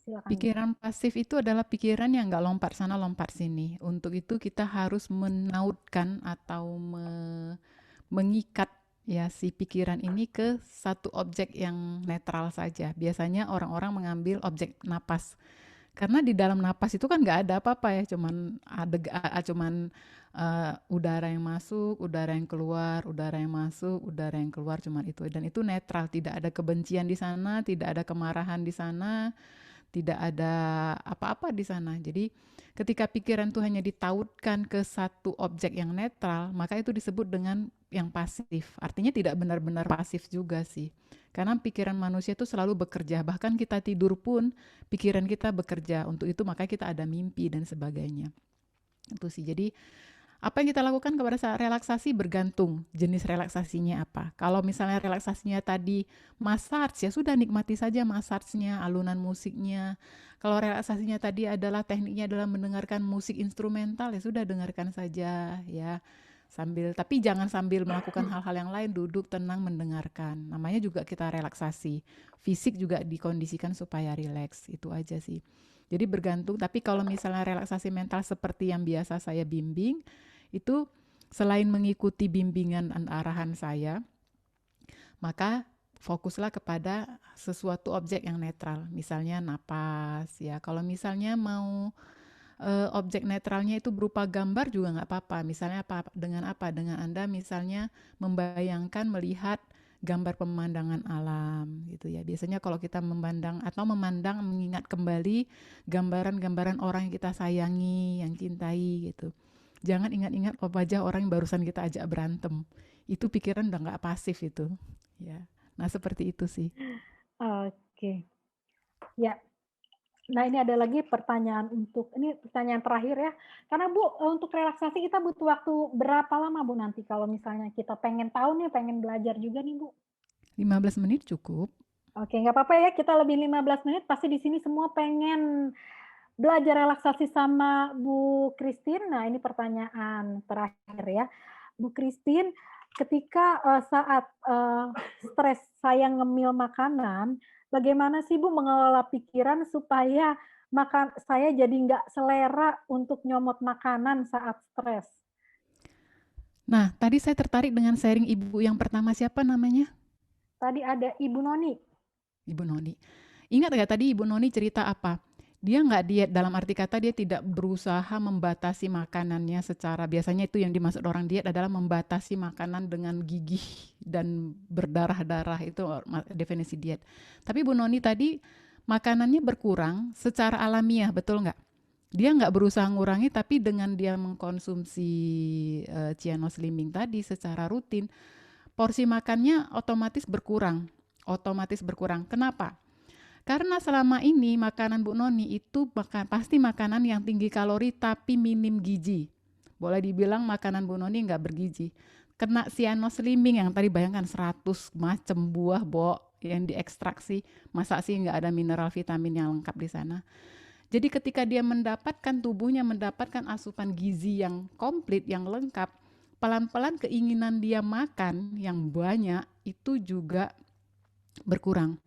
Silakan Bu. Pikiran pasif itu adalah pikiran yang nggak lompat sana lompat sini. Untuk itu kita harus menautkan atau mengikat ya si pikiran ini ke satu objek yang netral saja. Biasanya orang-orang mengambil objek napas. Karena di dalam napas itu kan nggak ada apa-apa ya, cuman udara yang masuk, udara yang keluar, udara yang masuk, udara yang keluar, cuman itu. Dan itu netral, tidak ada kebencian di sana, tidak ada kemarahan di sana, tidak ada apa-apa di sana. Jadi ketika pikiran itu hanya ditautkan ke satu objek yang netral, maka itu disebut dengan yang pasif. Artinya tidak benar-benar pasif juga sih. Karena pikiran manusia itu selalu bekerja. Bahkan kita tidur pun pikiran kita bekerja. Untuk itu maka kita ada mimpi dan sebagainya. Itu sih. Jadi apa yang kita lakukan kepada saat relaksasi bergantung jenis relaksasinya apa. Kalau misalnya relaksasinya tadi massage, ya sudah nikmati saja massage-nya, alunan musiknya. Kalau relaksasinya tadi adalah tekniknya adalah mendengarkan musik instrumental, ya sudah dengarkan saja ya. Tapi jangan sambil melakukan hal-hal yang lain, duduk tenang mendengarkan. Namanya juga kita relaksasi. Fisik juga dikondisikan supaya rileks, itu aja sih. Jadi bergantung, tapi kalau misalnya relaksasi mental seperti yang biasa saya bimbing, itu selain mengikuti bimbingan dan arahan saya, maka fokuslah kepada sesuatu objek yang netral, misalnya napas ya. Kalau misalnya mau objek netralnya itu berupa gambar juga nggak apa-apa. Misalnya dengan Anda misalnya membayangkan melihat gambar pemandangan alam gitu ya. Biasanya kalau kita memandang mengingat kembali gambaran-gambaran orang yang kita sayangi, yang cintai gitu. Jangan ingat-ingat wajah orang yang barusan kita ajak berantem. Itu pikiran udah nggak pasif itu. Ya. Nah seperti itu sih. Oke. Ya. Nah, ini ada lagi ini pertanyaan terakhir ya. Karena Bu, untuk relaksasi kita butuh waktu berapa lama Bu nanti kalau misalnya kita pengen tahu nih, pengen belajar juga nih Bu? 15 menit cukup. Oke, nggak apa-apa ya, kita lebih 15 menit, pasti di sini semua pengen belajar relaksasi sama Bu Christine. Nah, ini pertanyaan terakhir ya. Bu Christine, ketika, saat, stres saya ngemil makanan, bagaimana sih Bu mengelola pikiran supaya saya jadi nggak selera untuk nyomot makanan saat stres? Nah, tadi saya tertarik dengan sharing ibu yang pertama, siapa namanya? Tadi ada Ibu Noni. Ibu Noni. Ingat nggak tadi Ibu Noni cerita apa? Dia nggak diet, dalam arti kata dia tidak berusaha membatasi makanannya secara, biasanya itu yang dimaksud orang diet adalah membatasi makanan dengan gigih dan berdarah-darah, itu definisi diet. Tapi Bu Noni tadi makanannya berkurang secara alamiah, betul nggak? Dia nggak berusaha ngurangi, tapi dengan dia mengkonsumsi Cianos Slimming tadi secara rutin, porsi makannya otomatis berkurang. Kenapa? Karena selama ini makanan Bu Noni itu pasti makanan yang tinggi kalori tapi minim gizi. Boleh dibilang makanan Bu Noni nggak bergizi. Kena Cianos Slimming yang tadi bayangkan 100 macam buah yang diekstraksi, masa sih nggak ada mineral vitamin yang lengkap di sana. Jadi ketika dia tubuhnya mendapatkan asupan gizi yang komplit, yang lengkap, pelan-pelan keinginan dia makan yang banyak itu juga berkurang.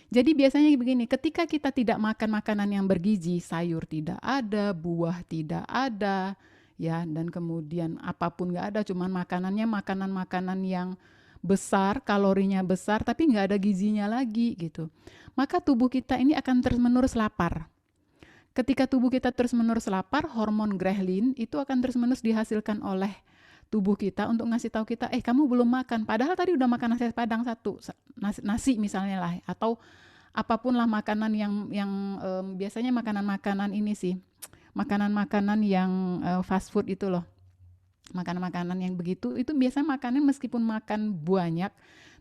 Jadi biasanya begini, ketika kita tidak makan makanan yang bergizi, sayur tidak ada, buah tidak ada, ya, dan kemudian apapun nggak ada, cuman makanannya makanan-makanan yang besar, kalorinya besar, tapi nggak ada gizinya lagi gitu. Maka tubuh kita ini akan terus-menerus lapar. Ketika tubuh kita terus-menerus lapar, hormon ghrelin itu akan terus-menerus dihasilkan oleh tubuh kita untuk ngasih tahu kita, kamu belum makan. Padahal tadi udah makan nasi padang satu, nasi misalnya lah, atau apapun lah makanan yang biasanya makanan-makanan ini sih, makanan-makanan yang fast food itu loh, makanan-makanan yang begitu, itu biasanya makanan meskipun makan banyak,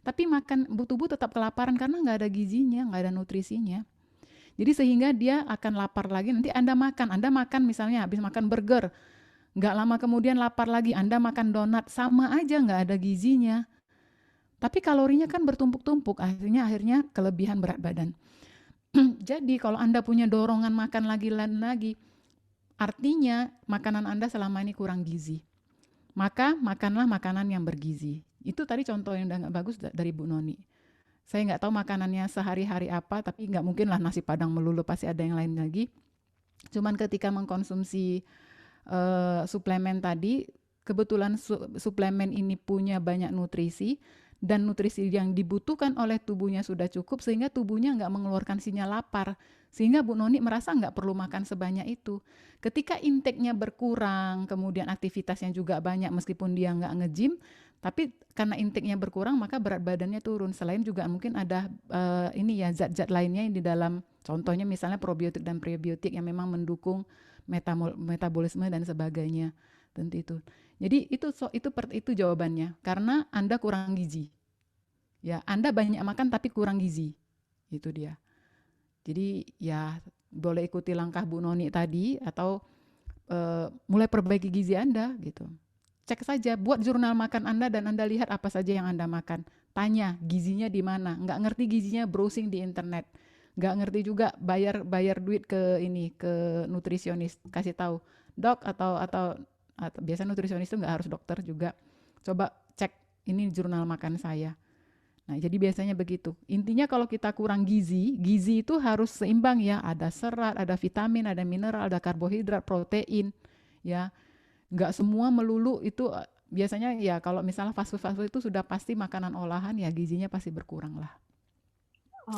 tapi tubuh tetap kelaparan karena nggak ada gizinya, nggak ada nutrisinya. Jadi sehingga dia akan lapar lagi, nanti Anda makan misalnya habis makan burger, nggak lama kemudian lapar lagi, Anda makan donat, sama aja nggak ada gizinya. Tapi kalorinya kan bertumpuk-tumpuk, akhirnya kelebihan berat badan. Jadi kalau Anda punya dorongan makan lagi dan lagi, artinya makanan Anda selama ini kurang gizi. Maka makanlah makanan yang bergizi. Itu tadi contoh yang udah nggak bagus dari Bu Noni. Saya nggak tahu makanannya sehari-hari apa, tapi nggak mungkin lah nasi padang melulu, pasti ada yang lain lagi. Cuman ketika mengkonsumsi suplemen tadi, kebetulan suplemen ini punya banyak nutrisi, dan nutrisi yang dibutuhkan oleh tubuhnya sudah cukup sehingga tubuhnya nggak mengeluarkan sinyal lapar. Sehingga Bu Noni merasa nggak perlu makan sebanyak itu. Ketika intake-nya berkurang, kemudian aktivitasnya juga banyak meskipun dia nggak nge-gym, tapi karena intake-nya berkurang maka berat badannya turun. Selain juga mungkin ada ini ya zat-zat lainnya yang di dalam, contohnya misalnya probiotik dan prebiotik yang memang mendukung metabolisme dan sebagainya. Tentu itu. Jadi itu jawabannya. Karena Anda kurang gizi. Ya, Anda banyak makan tapi kurang gizi. Itu dia. Jadi ya boleh ikuti langkah Bu Noni tadi atau mulai perbaiki gizi Anda gitu. Cek saja, buat jurnal makan Anda dan Anda lihat apa saja yang Anda makan. Tanya gizinya di mana. Nggak ngerti gizinya, browsing di internet. Nggak ngerti juga, bayar duit ke nutrisionis, kasih tahu dok atau biasa nutrisionis itu nggak harus dokter juga. Coba cek ini jurnal makan saya. Nah, jadi biasanya begitu. Intinya kalau kita kurang gizi, gizi itu harus seimbang ya. Ada serat, ada vitamin, ada mineral, ada karbohidrat, protein. Ya, nggak semua melulu itu biasanya ya kalau misalnya fast food itu sudah pasti makanan olahan ya gizinya pasti berkurang lah.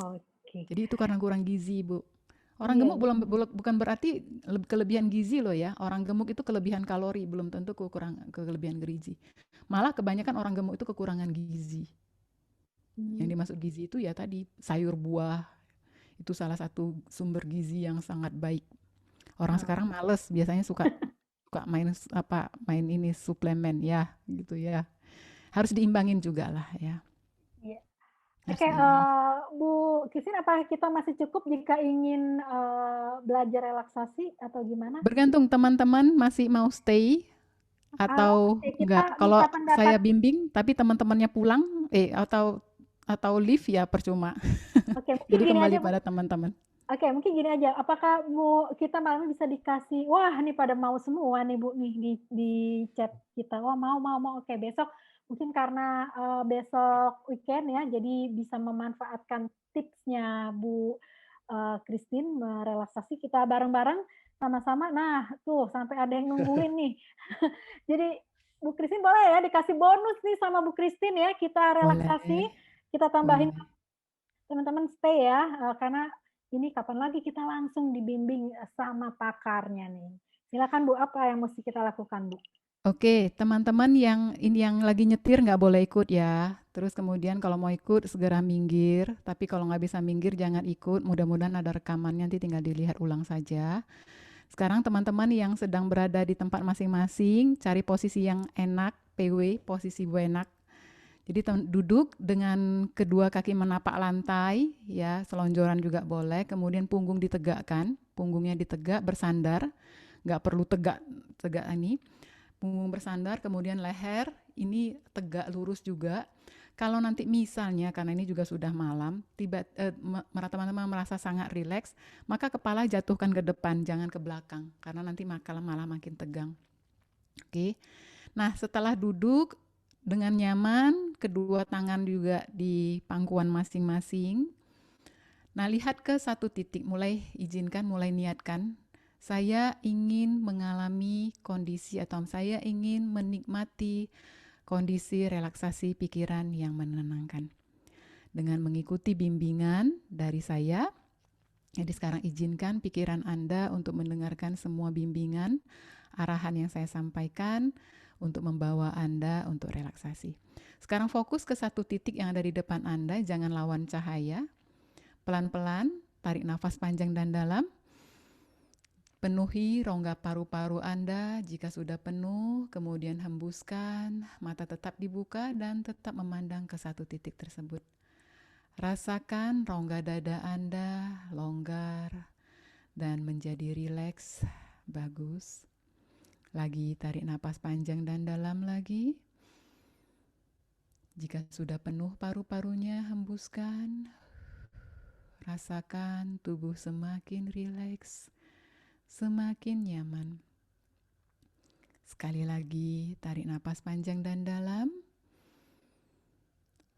Oke. Jadi itu karena kurang gizi, Bu. Orang Iya, gemuk bukan berarti kelebihan gizi loh ya. Orang gemuk itu kelebihan kalori, belum tentu kelebihan gizi. Malah kebanyakan orang gemuk itu kekurangan gizi. Yang hmm, dimaksud gizi itu ya tadi sayur buah itu salah satu sumber gizi yang sangat baik. Orang oh, sekarang males, biasanya suka suka main ini suplemen ya gitu ya. Harus diimbangin juga lah ya. iya. Harus Oke, diimbangin. Bu Kisin, apakah kita masih cukup jika ingin belajar relaksasi atau gimana? Bergantung teman-teman masih mau stay atau Oke, kita enggak. Kalau minta pendapat. saya bimbing tapi teman-temannya pulang atau leave ya percuma. Oke, mungkin Jadi gini kembali aja, Bu. pada teman-teman. Oke, mungkin gini aja. Apakah kita malam bisa dikasih, wah nih pada mau semua nih Bu nih di chat kita. Wah mau. Oke, besok mungkin karena besok weekend ya, jadi bisa memanfaatkan tipsnya Bu Christine merelaksasi kita bareng-bareng sama-sama. Nah, tuh sampai ada yang nungguin nih. Jadi Bu Christine boleh ya dikasih bonus nih sama Bu Christine ya, kita relaksasi, Boleh, kita tambahin boleh. teman-teman stay ya, karena ini kapan lagi kita langsung dibimbing sama pakarnya nih. Silakan Bu, apa yang mesti kita lakukan Bu? Oke, teman-teman yang lagi nyetir nggak boleh ikut ya. Terus kemudian kalau mau ikut segera minggir. Tapi kalau nggak bisa minggir jangan ikut. Mudah-mudahan ada rekamannya nanti tinggal dilihat ulang saja. Sekarang teman-teman yang sedang berada di tempat masing-masing, cari posisi yang enak, PW, posisi enak. Jadi duduk dengan kedua kaki menapak lantai, ya, selonjoran juga boleh. Kemudian punggung ditegakkan, punggungnya ditegak, bersandar, nggak perlu tegak tegak ini. Punggung bersandar, kemudian leher ini tegak lurus juga. Kalau nanti misalnya karena ini juga sudah malam, teman-teman merasa sangat rileks, maka kepala jatuhkan ke depan, jangan ke belakang, karena nanti malah makin tegang. Oke. Nah, setelah duduk dengan nyaman, kedua tangan juga di pangkuan masing-masing. Nah, lihat ke satu titik, mulai niatkan. Saya ingin mengalami kondisi atau saya ingin menikmati kondisi relaksasi pikiran yang menenangkan. Dengan mengikuti bimbingan dari saya, jadi sekarang izinkan pikiran Anda untuk mendengarkan semua bimbingan, arahan yang saya sampaikan untuk membawa Anda untuk relaksasi. Sekarang fokus ke satu titik yang ada di depan Anda, jangan lawan cahaya. Pelan-pelan, tarik nafas panjang dan dalam. Penuhi rongga paru-paru Anda. Jika sudah penuh, kemudian hembuskan, mata tetap dibuka dan tetap memandang ke satu titik tersebut. Rasakan rongga dada Anda longgar dan menjadi rileks. Bagus. Lagi tarik napas panjang dan dalam lagi. Jika sudah penuh paru-parunya, hembuskan. Rasakan tubuh semakin rileks, semakin nyaman. Sekali lagi, tarik napas panjang dan dalam.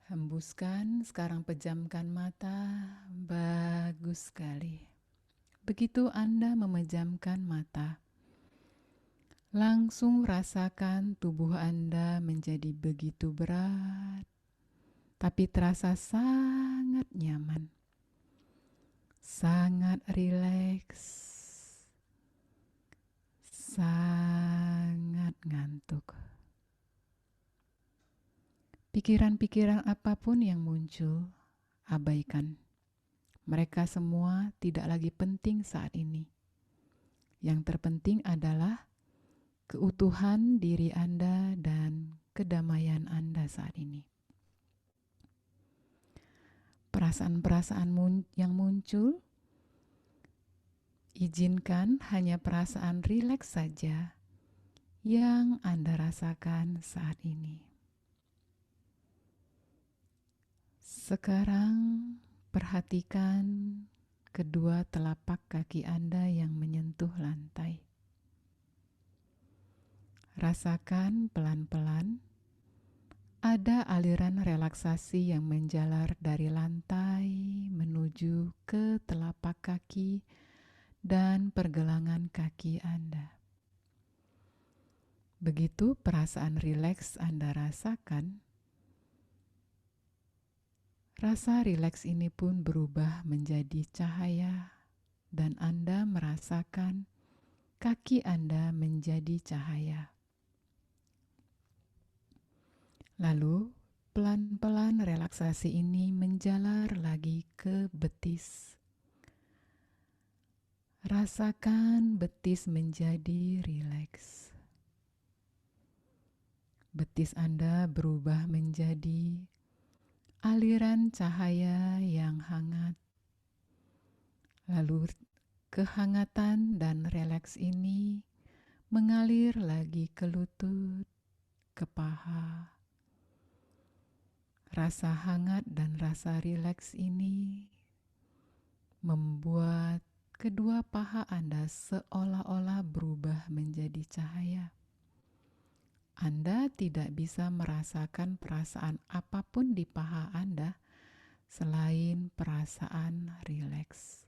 Hembuskan, sekarang pejamkan mata. Bagus sekali. Begitu Anda memejamkan mata, langsung rasakan tubuh Anda menjadi begitu berat, tapi terasa sangat nyaman, sangat rileks, sangat ngantuk. Pikiran-pikiran apapun yang muncul, abaikan. Mereka semua tidak lagi penting saat ini. Yang terpenting adalah keutuhan diri Anda dan kedamaian Anda saat ini. Perasaan-perasaan yang muncul, izinkan hanya perasaan rileks saja yang Anda rasakan saat ini. Sekarang perhatikan kedua telapak kaki Anda yang menyentuh lantai. Rasakan pelan-pelan ada aliran relaksasi yang menjalar dari lantai menuju ke telapak kaki dan pergelangan kaki Anda. Begitu perasaan rileks Anda rasakan, rasa rileks ini pun berubah menjadi cahaya dan Anda merasakan kaki Anda menjadi cahaya. Lalu, pelan-pelan relaksasi ini menjalar lagi ke betis. Rasakan betis menjadi rileks. Betis Anda berubah menjadi aliran cahaya yang hangat. Lalu, kehangatan dan rileks ini mengalir lagi ke lutut, ke paha. Rasa hangat dan rasa rileks ini membuat kedua paha Anda seolah-olah berubah menjadi cahaya. Anda tidak bisa merasakan perasaan apapun di paha Anda selain perasaan rileks.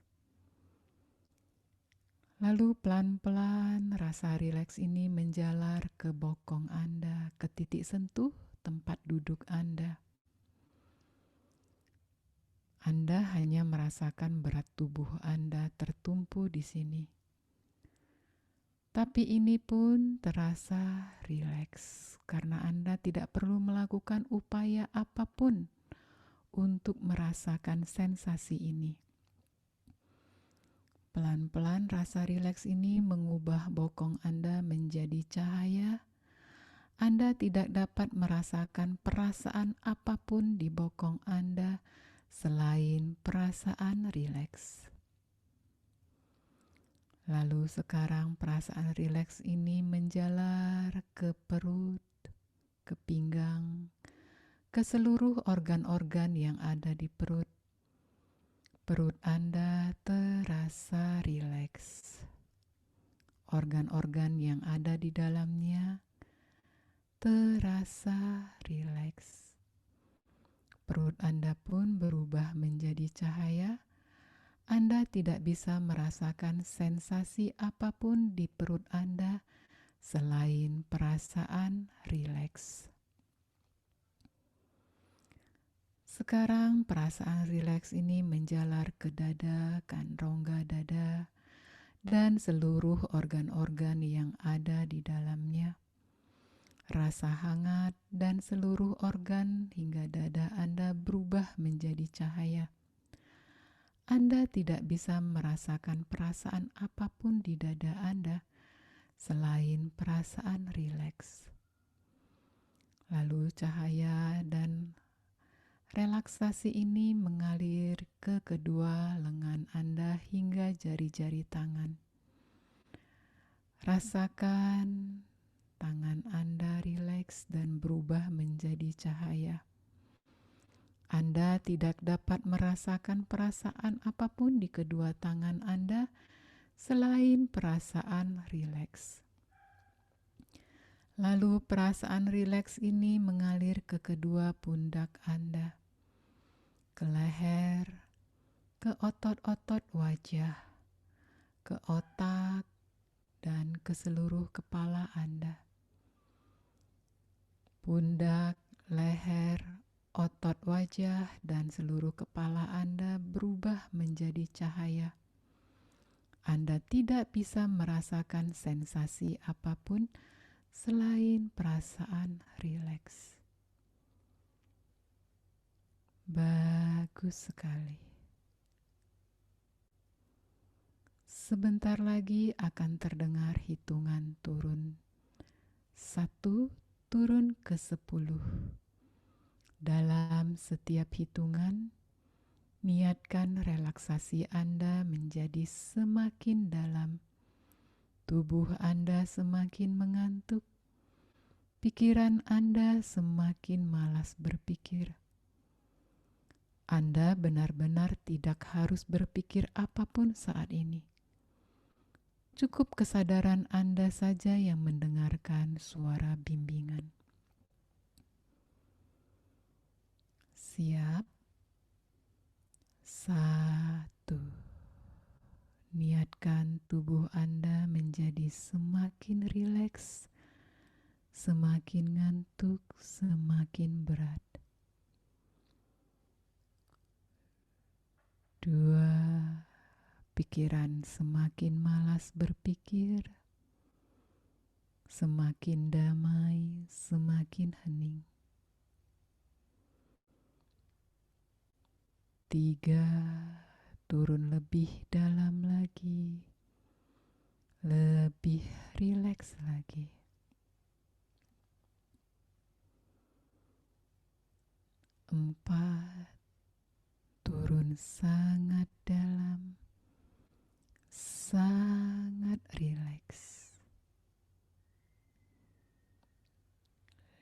Lalu pelan-pelan rasa rileks ini menjalar ke bokong Anda, ke titik sentuh tempat duduk Anda. Anda hanya merasakan berat tubuh Anda tertumpu di sini. Tapi ini pun terasa rileks karena Anda tidak perlu melakukan upaya apapun untuk merasakan sensasi ini. Pelan-pelan rasa rileks ini mengubah bokong Anda menjadi cahaya. Anda tidak dapat merasakan perasaan apapun di bokong Anda selain perasaan rileks. Lalu sekarang perasaan rileks ini menjalar ke perut, ke pinggang, ke seluruh organ-organ yang ada di perut. Perut Anda terasa rileks. Organ-organ yang ada di dalamnya terasa rileks. Perut Anda pun berubah menjadi cahaya. Anda tidak bisa merasakan sensasi apapun di perut Anda selain perasaan rileks. Sekarang perasaan rileks ini menjalar ke dada, kan rongga dada, dan seluruh organ-organ yang ada di dalamnya. Rasa hangat dan seluruh organ hingga dada Anda berubah menjadi cahaya. Anda tidak bisa merasakan perasaan apapun di dada Anda selain perasaan rileks. Lalu cahaya dan relaksasi ini mengalir ke kedua lengan Anda hingga jari-jari tangan. Rasakan tangan Anda rileks dan berubah menjadi cahaya. Anda tidak dapat merasakan perasaan apapun di kedua tangan Anda selain perasaan rileks. Lalu perasaan rileks ini mengalir ke kedua pundak Anda, ke leher, ke otot-otot wajah, ke otak, dan ke seluruh kepala Anda. Pundak, leher, otot wajah, dan seluruh kepala Anda berubah menjadi cahaya. Anda tidak bisa merasakan sensasi apapun selain perasaan rileks. Bagus sekali. Sebentar lagi akan terdengar hitungan turun. 1 turun ke 10. Dalam setiap hitungan, niatkan relaksasi Anda menjadi semakin dalam. Tubuh Anda semakin mengantuk. Pikiran Anda semakin malas berpikir. Anda benar-benar tidak harus berpikir apapun saat ini. Cukup kesadaran Anda saja yang mendengarkan suara bimbingan. Siap? 1. Niatkan tubuh Anda menjadi semakin rileks, semakin ngantuk, semakin berat. 2. Pikiran semakin malas berpikir, semakin damai, semakin hening. 3. Turun lebih dalam lagi, lebih rileks lagi. 4. Turun sangat dalam, sangat rileks.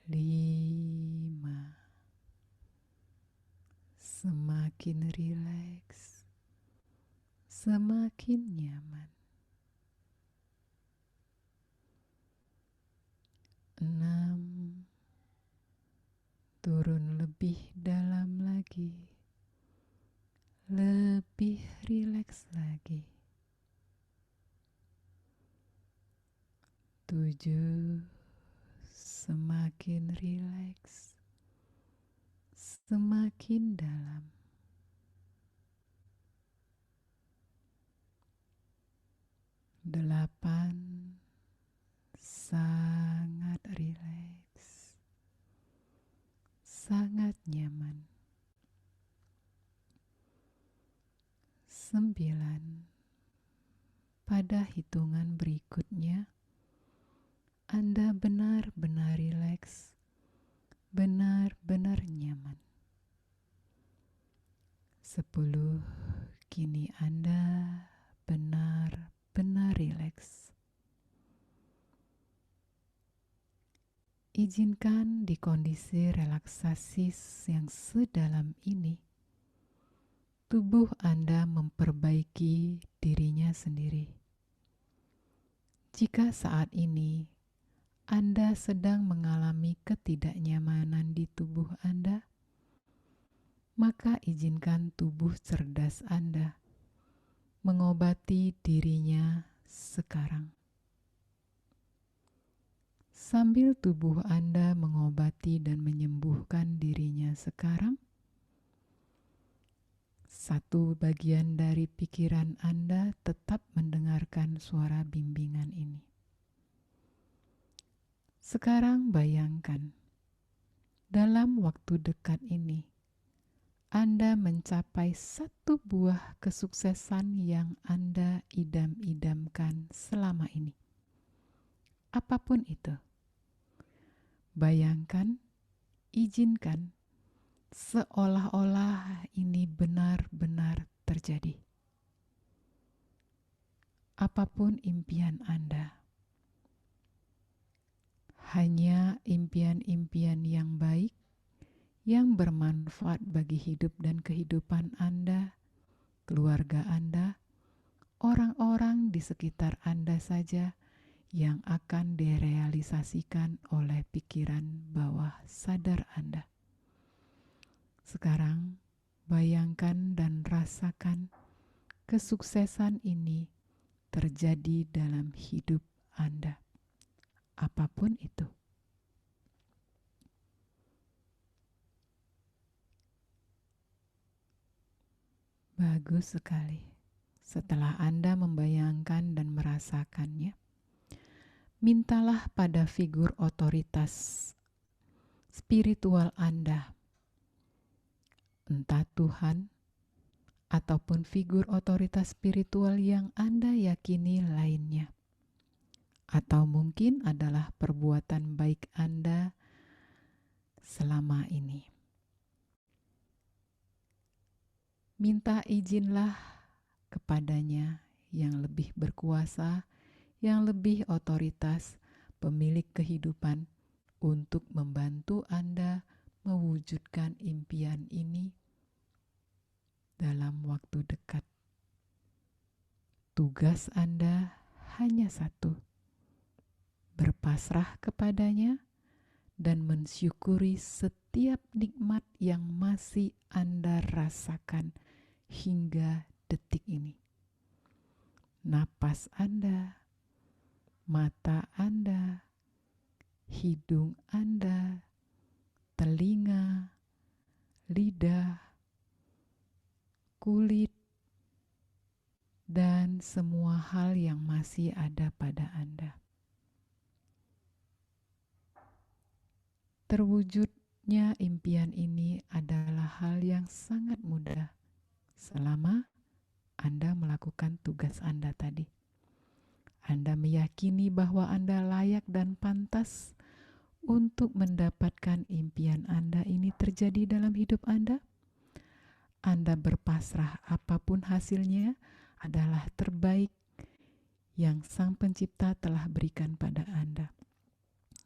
5. Semakin rileks, semakin nyaman. 6. Turun lebih dalam lagi, lebih rileks lagi. 7. Semakin rileks, semakin dalam. 8. Sangat rileks, sangat nyaman. 9. Pada hitungan berikutnya, Anda benar-benar rileks, benar-benar nyaman. 10. Kini Anda benar-benar rileks. Izinkan di kondisi relaksasi yang sedalam ini, tubuh Anda memperbaiki dirinya sendiri. Jika saat ini Anda sedang mengalami ketidaknyamanan di tubuh Anda, maka izinkan tubuh cerdas Anda mengobati dirinya sekarang. Sambil tubuh Anda mengobati dan menyembuhkan dirinya sekarang, satu bagian dari pikiran Anda tetap mendengarkan suara bimbingan ini. Sekarang bayangkan, dalam waktu dekat ini, Anda mencapai satu buah kesuksesan yang Anda idam-idamkan selama ini. Apapun itu. Bayangkan, izinkan, seolah-olah ini benar-benar terjadi. Apapun impian Anda, hanya impian-impian yang baik yang bermanfaat bagi hidup dan kehidupan Anda, keluarga Anda, orang-orang di sekitar Anda saja yang akan direalisasikan oleh pikiran bawah sadar Anda. Sekarang, bayangkan dan rasakan kesuksesan ini terjadi dalam hidup Anda, apapun itu. Bagus sekali. Setelah Anda membayangkan dan merasakannya, mintalah pada figur otoritas spiritual Anda, entah Tuhan ataupun figur otoritas spiritual yang Anda yakini lainnya, atau mungkin adalah perbuatan baik Anda selama ini. Minta izinlah kepadanya yang lebih berkuasa, yang lebih otoritas, pemilik kehidupan, untuk membantu Anda mewujudkan impian ini dalam waktu dekat. Tugas Anda hanya satu: berpasrah kepadanya dan mensyukuri setiap nikmat yang masih Anda rasakan hingga detik ini. Napas Anda, mata Anda, hidung Anda, telinga, lidah, kulit, dan semua hal yang masih ada pada Anda. Terwujudnya impian ini adalah hal yang sangat mudah selama Anda melakukan tugas Anda tadi. Anda meyakini bahwa Anda layak dan pantas untuk mendapatkan impian Anda ini terjadi dalam hidup Anda. Anda berpasrah apapun hasilnya adalah terbaik yang Sang Pencipta telah berikan pada Anda.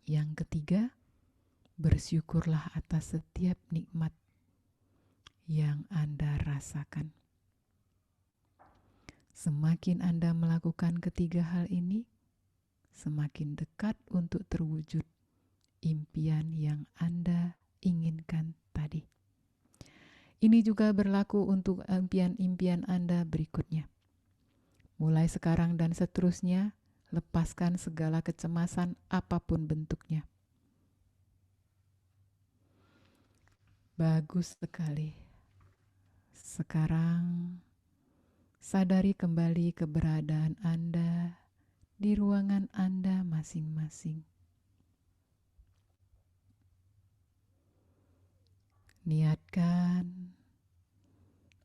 Yang ketiga, bersyukurlah atas setiap nikmat yang Anda rasakan. Semakin Anda melakukan ketiga hal ini, semakin dekat untuk terwujud impian yang Anda inginkan tadi. Ini juga berlaku untuk impian-impian Anda berikutnya. Mulai sekarang dan seterusnya, lepaskan segala kecemasan apapun bentuknya. Bagus sekali. Sekarang, sadari kembali keberadaan Anda di ruangan Anda masing-masing. Niatkan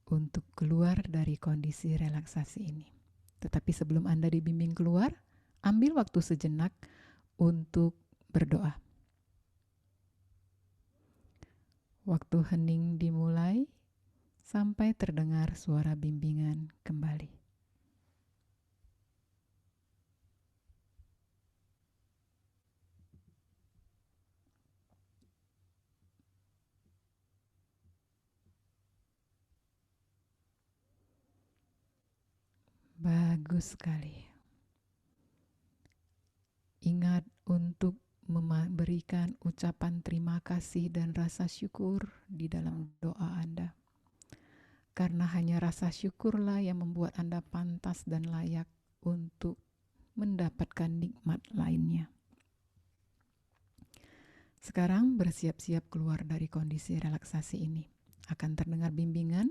untuk keluar dari kondisi relaksasi ini. Tetapi sebelum Anda dibimbing keluar, ambil waktu sejenak untuk berdoa. Waktu hening dimulai sampai terdengar suara bimbingan kembali. Bagus sekali. Ingat untuk memberikan ucapan terima kasih dan rasa syukur di dalam doa Anda. Karena hanya rasa syukurlah yang membuat Anda pantas dan layak untuk mendapatkan nikmat lainnya. Sekarang bersiap-siap keluar dari kondisi relaksasi ini. Akan terdengar bimbingan.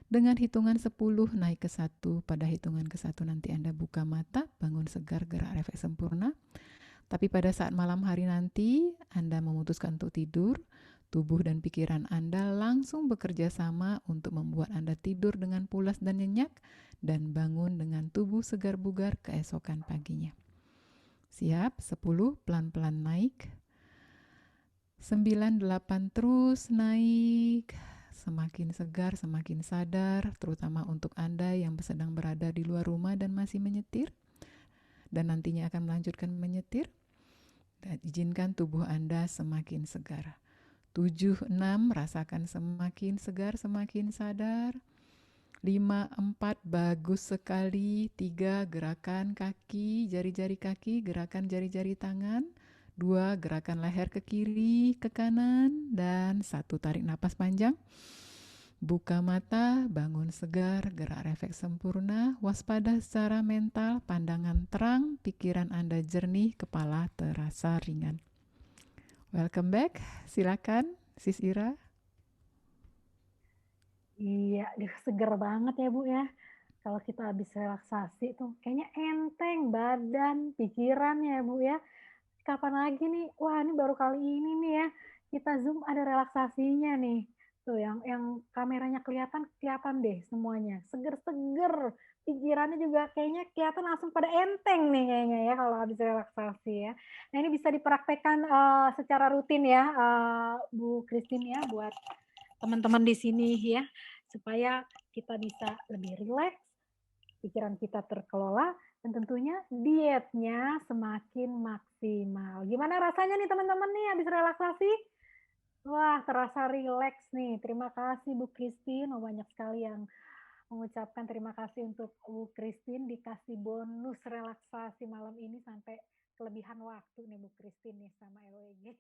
Dengan hitungan 10 naik ke 1, pada hitungan ke 1 nanti Anda buka mata, bangun segar, gerak refleks sempurna. Tapi pada saat malam hari nanti Anda memutuskan untuk tidur, tubuh dan pikiran Anda langsung bekerja sama untuk membuat Anda tidur dengan pulas dan nyenyak dan bangun dengan tubuh segar bugar keesokan paginya. Siap? 10 pelan-pelan naik. 9, 8 terus naik. Semakin segar, semakin sadar, terutama untuk Anda yang sedang berada di luar rumah dan masih menyetir dan nantinya akan melanjutkan menyetir. Dan izinkan tubuh Anda semakin segar. 7, 6, rasakan semakin segar, semakin sadar. 5, 4, bagus sekali. 3, gerakan kaki, jari-jari kaki, gerakan jari-jari tangan. 2, gerakan leher ke kiri, ke kanan. Dan 1, tarik napas panjang. Buka mata, bangun segar, gerak refleks sempurna, waspada secara mental, pandangan terang, pikiran Anda jernih, kepala terasa ringan. Welcome back, silakan Sis Ira. Iya, seger banget ya Bu ya. Kalau kita habis relaksasi tuh kayaknya enteng badan, pikiran ya Bu ya. Kapan lagi nih? Wah, ini baru kali ini nih ya. Kita Zoom ada relaksasinya nih. Tuh yang kameranya kelihatan deh semuanya. Seger-seger. Pikirannya juga kayaknya kelihatan langsung pada enteng nih kayaknya ya kalau habis relaksasi ya. Nah, ini bisa dipraktekkan secara rutin ya Bu Christine ya buat teman-teman di sini ya supaya kita bisa lebih rileks, pikiran kita terkelola, dan tentunya dietnya semakin maksimal. Gimana rasanya nih teman-teman nih habis relaksasi? Wah, terasa rileks nih. Terima kasih Bu Christine. Oh, banyak sekali yang mengucapkan terima kasih untuk Bu Christine dikasih bonus relaksasi malam ini sampai kelebihan waktu nih Bu Christine nih sama LWG.